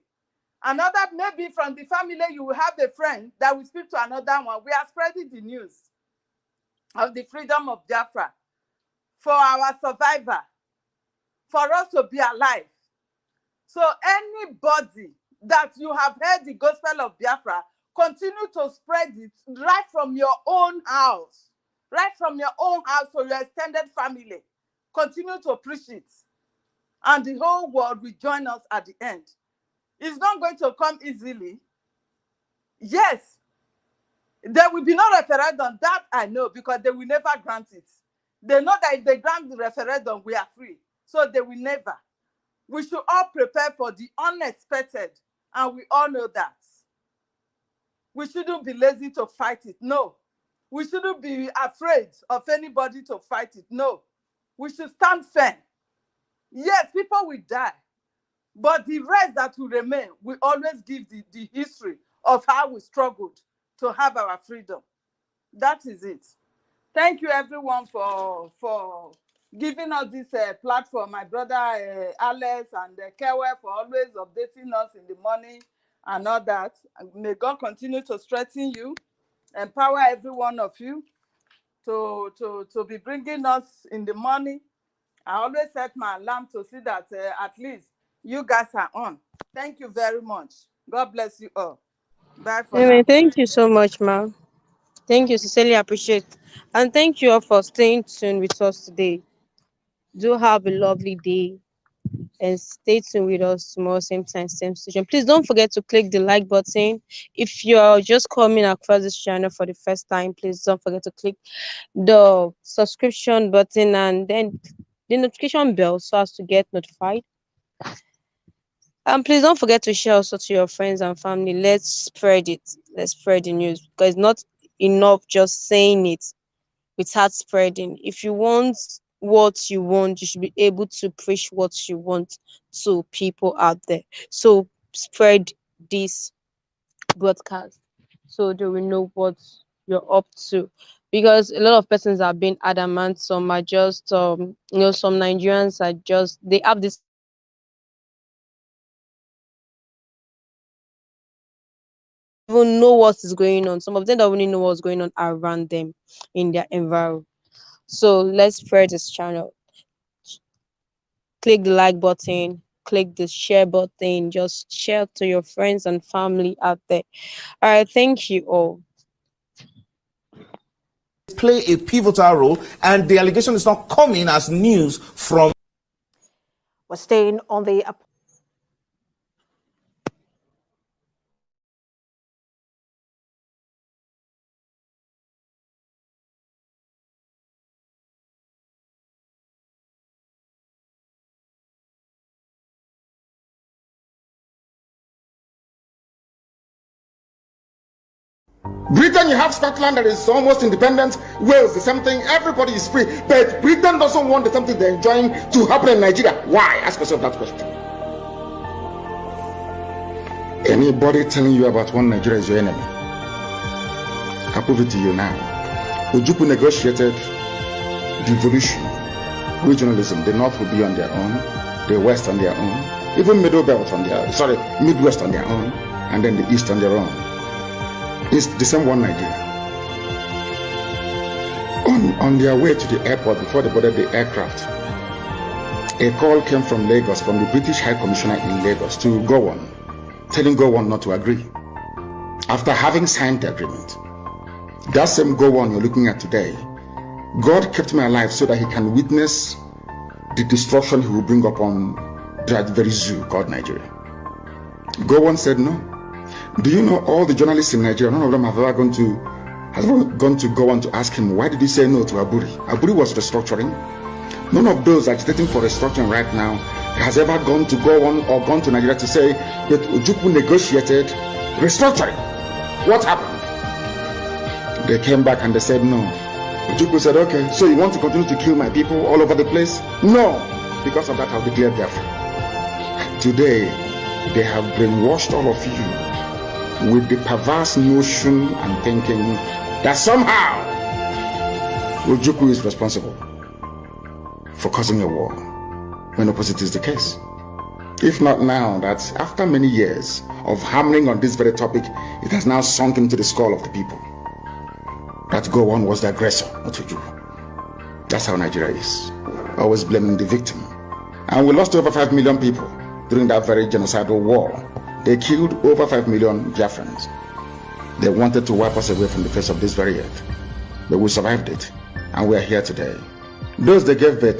another, maybe from the family, you will have a friend that will speak to another one. We are spreading the news of the freedom of Biafra for our survivor, for us to be alive. So anybody that you have heard the gospel of Biafra, continue to spread it right from your own house, right from your own house to your extended family. Continue to preach it, and the whole world will join us at the end. It's not going to come easily. Yes, there will be no referendum, that I know, because they will never grant it. They know that if they grant the referendum, we are free. So they will never. We should all prepare for the unexpected, and we all know that. We shouldn't be lazy to fight it, no. We shouldn't be afraid of anybody to fight it, no. We should stand firm. Yes, people will die, but the rest that will remain will always give the history of how we struggled to have our freedom. That is it. Thank you, everyone, for giving us this platform. My brother Alex and Kewe for always updating us in the morning. and all that. May God continue to strengthen you, empower every one of you to be bringing us in the morning. I always set my alarm to see that at least you guys are on. Thank you very much. God bless you all. Bye for Anyway, now. thank you so much, ma'am. Thank you, sincerely appreciate. And thank you all for staying tuned with us today. Do have a lovely day and stay tuned with us tomorrow, same time, same station. Please don't forget to click the like button. If you're just coming across this channel for the first time, please don't forget to click the subscription button and then the notification bell so as to get notified. And please don't forget to share also to your friends and family. Let's spread it. Let's spread the news, because it's not enough just saying it without spreading. If you want what you want, you should be able to preach what you want to people out there. So spread this broadcast so they will know what you're up to. Because a lot of persons are being adamant. Some are just some Nigerians are just, they have this even know what is going on. Some of them don't really know what's going on around them in their environment. So let's spread this channel. Click the like button, click the share button, just share to your friends and family out there. All right, thank you all. Play a pivotal role, and the allegation is not coming as news from. We're staying on the Britain, you have Scotland that is almost independent. Wales, the same thing. Everybody is free. But Britain doesn't want the same thing they're enjoying to happen in Nigeria. Why? Ask yourself that question. Anybody telling you about one Nigeria is your enemy? I'll prove it to you now. Ojukwu negotiated devolution, regionalism. The North will be on their own, the West on their own, even Midwest on their own, and then the East on their own. It's the same one Nigeria. On their way to the airport, before they boarded the aircraft, a call came from Lagos, from the British High Commissioner in Lagos to Gowon, telling Gowon not to agree. After having signed the agreement, that same Gowon you're looking at today, God kept me alive so that he can witness the destruction he will bring upon that very zoo called Nigeria. Gowon said no. Do you know all the journalists in Nigeria, none of them have ever gone to go on to ask him, why did he say no to Aburi? Aburi was restructuring. None of those agitating for restructuring right now has ever gone to go on or gone to Nigeria to say that Ojukwu negotiated restructuring. What happened? They came back and they said no. Ojukwu said, okay, so you want to continue to kill my people all over the place? No. Because of that, I'll declare Biafra. Today, they have brainwashed all of you with the perverse notion and thinking that somehow Ojukwu is responsible for causing a war, when opposite is the case. If not now, that after many years of hammering on this very topic, it has now sunk into the skull of the people that Gowon was the aggressor, not Ojukwu. That's how Nigeria is, always blaming the victim. And we lost over 5 million people during that very genocidal war. They killed over 5 million Biafrans. They wanted to wipe us away from the face of this very earth. But we survived it, and we are here today. Those they gave birth to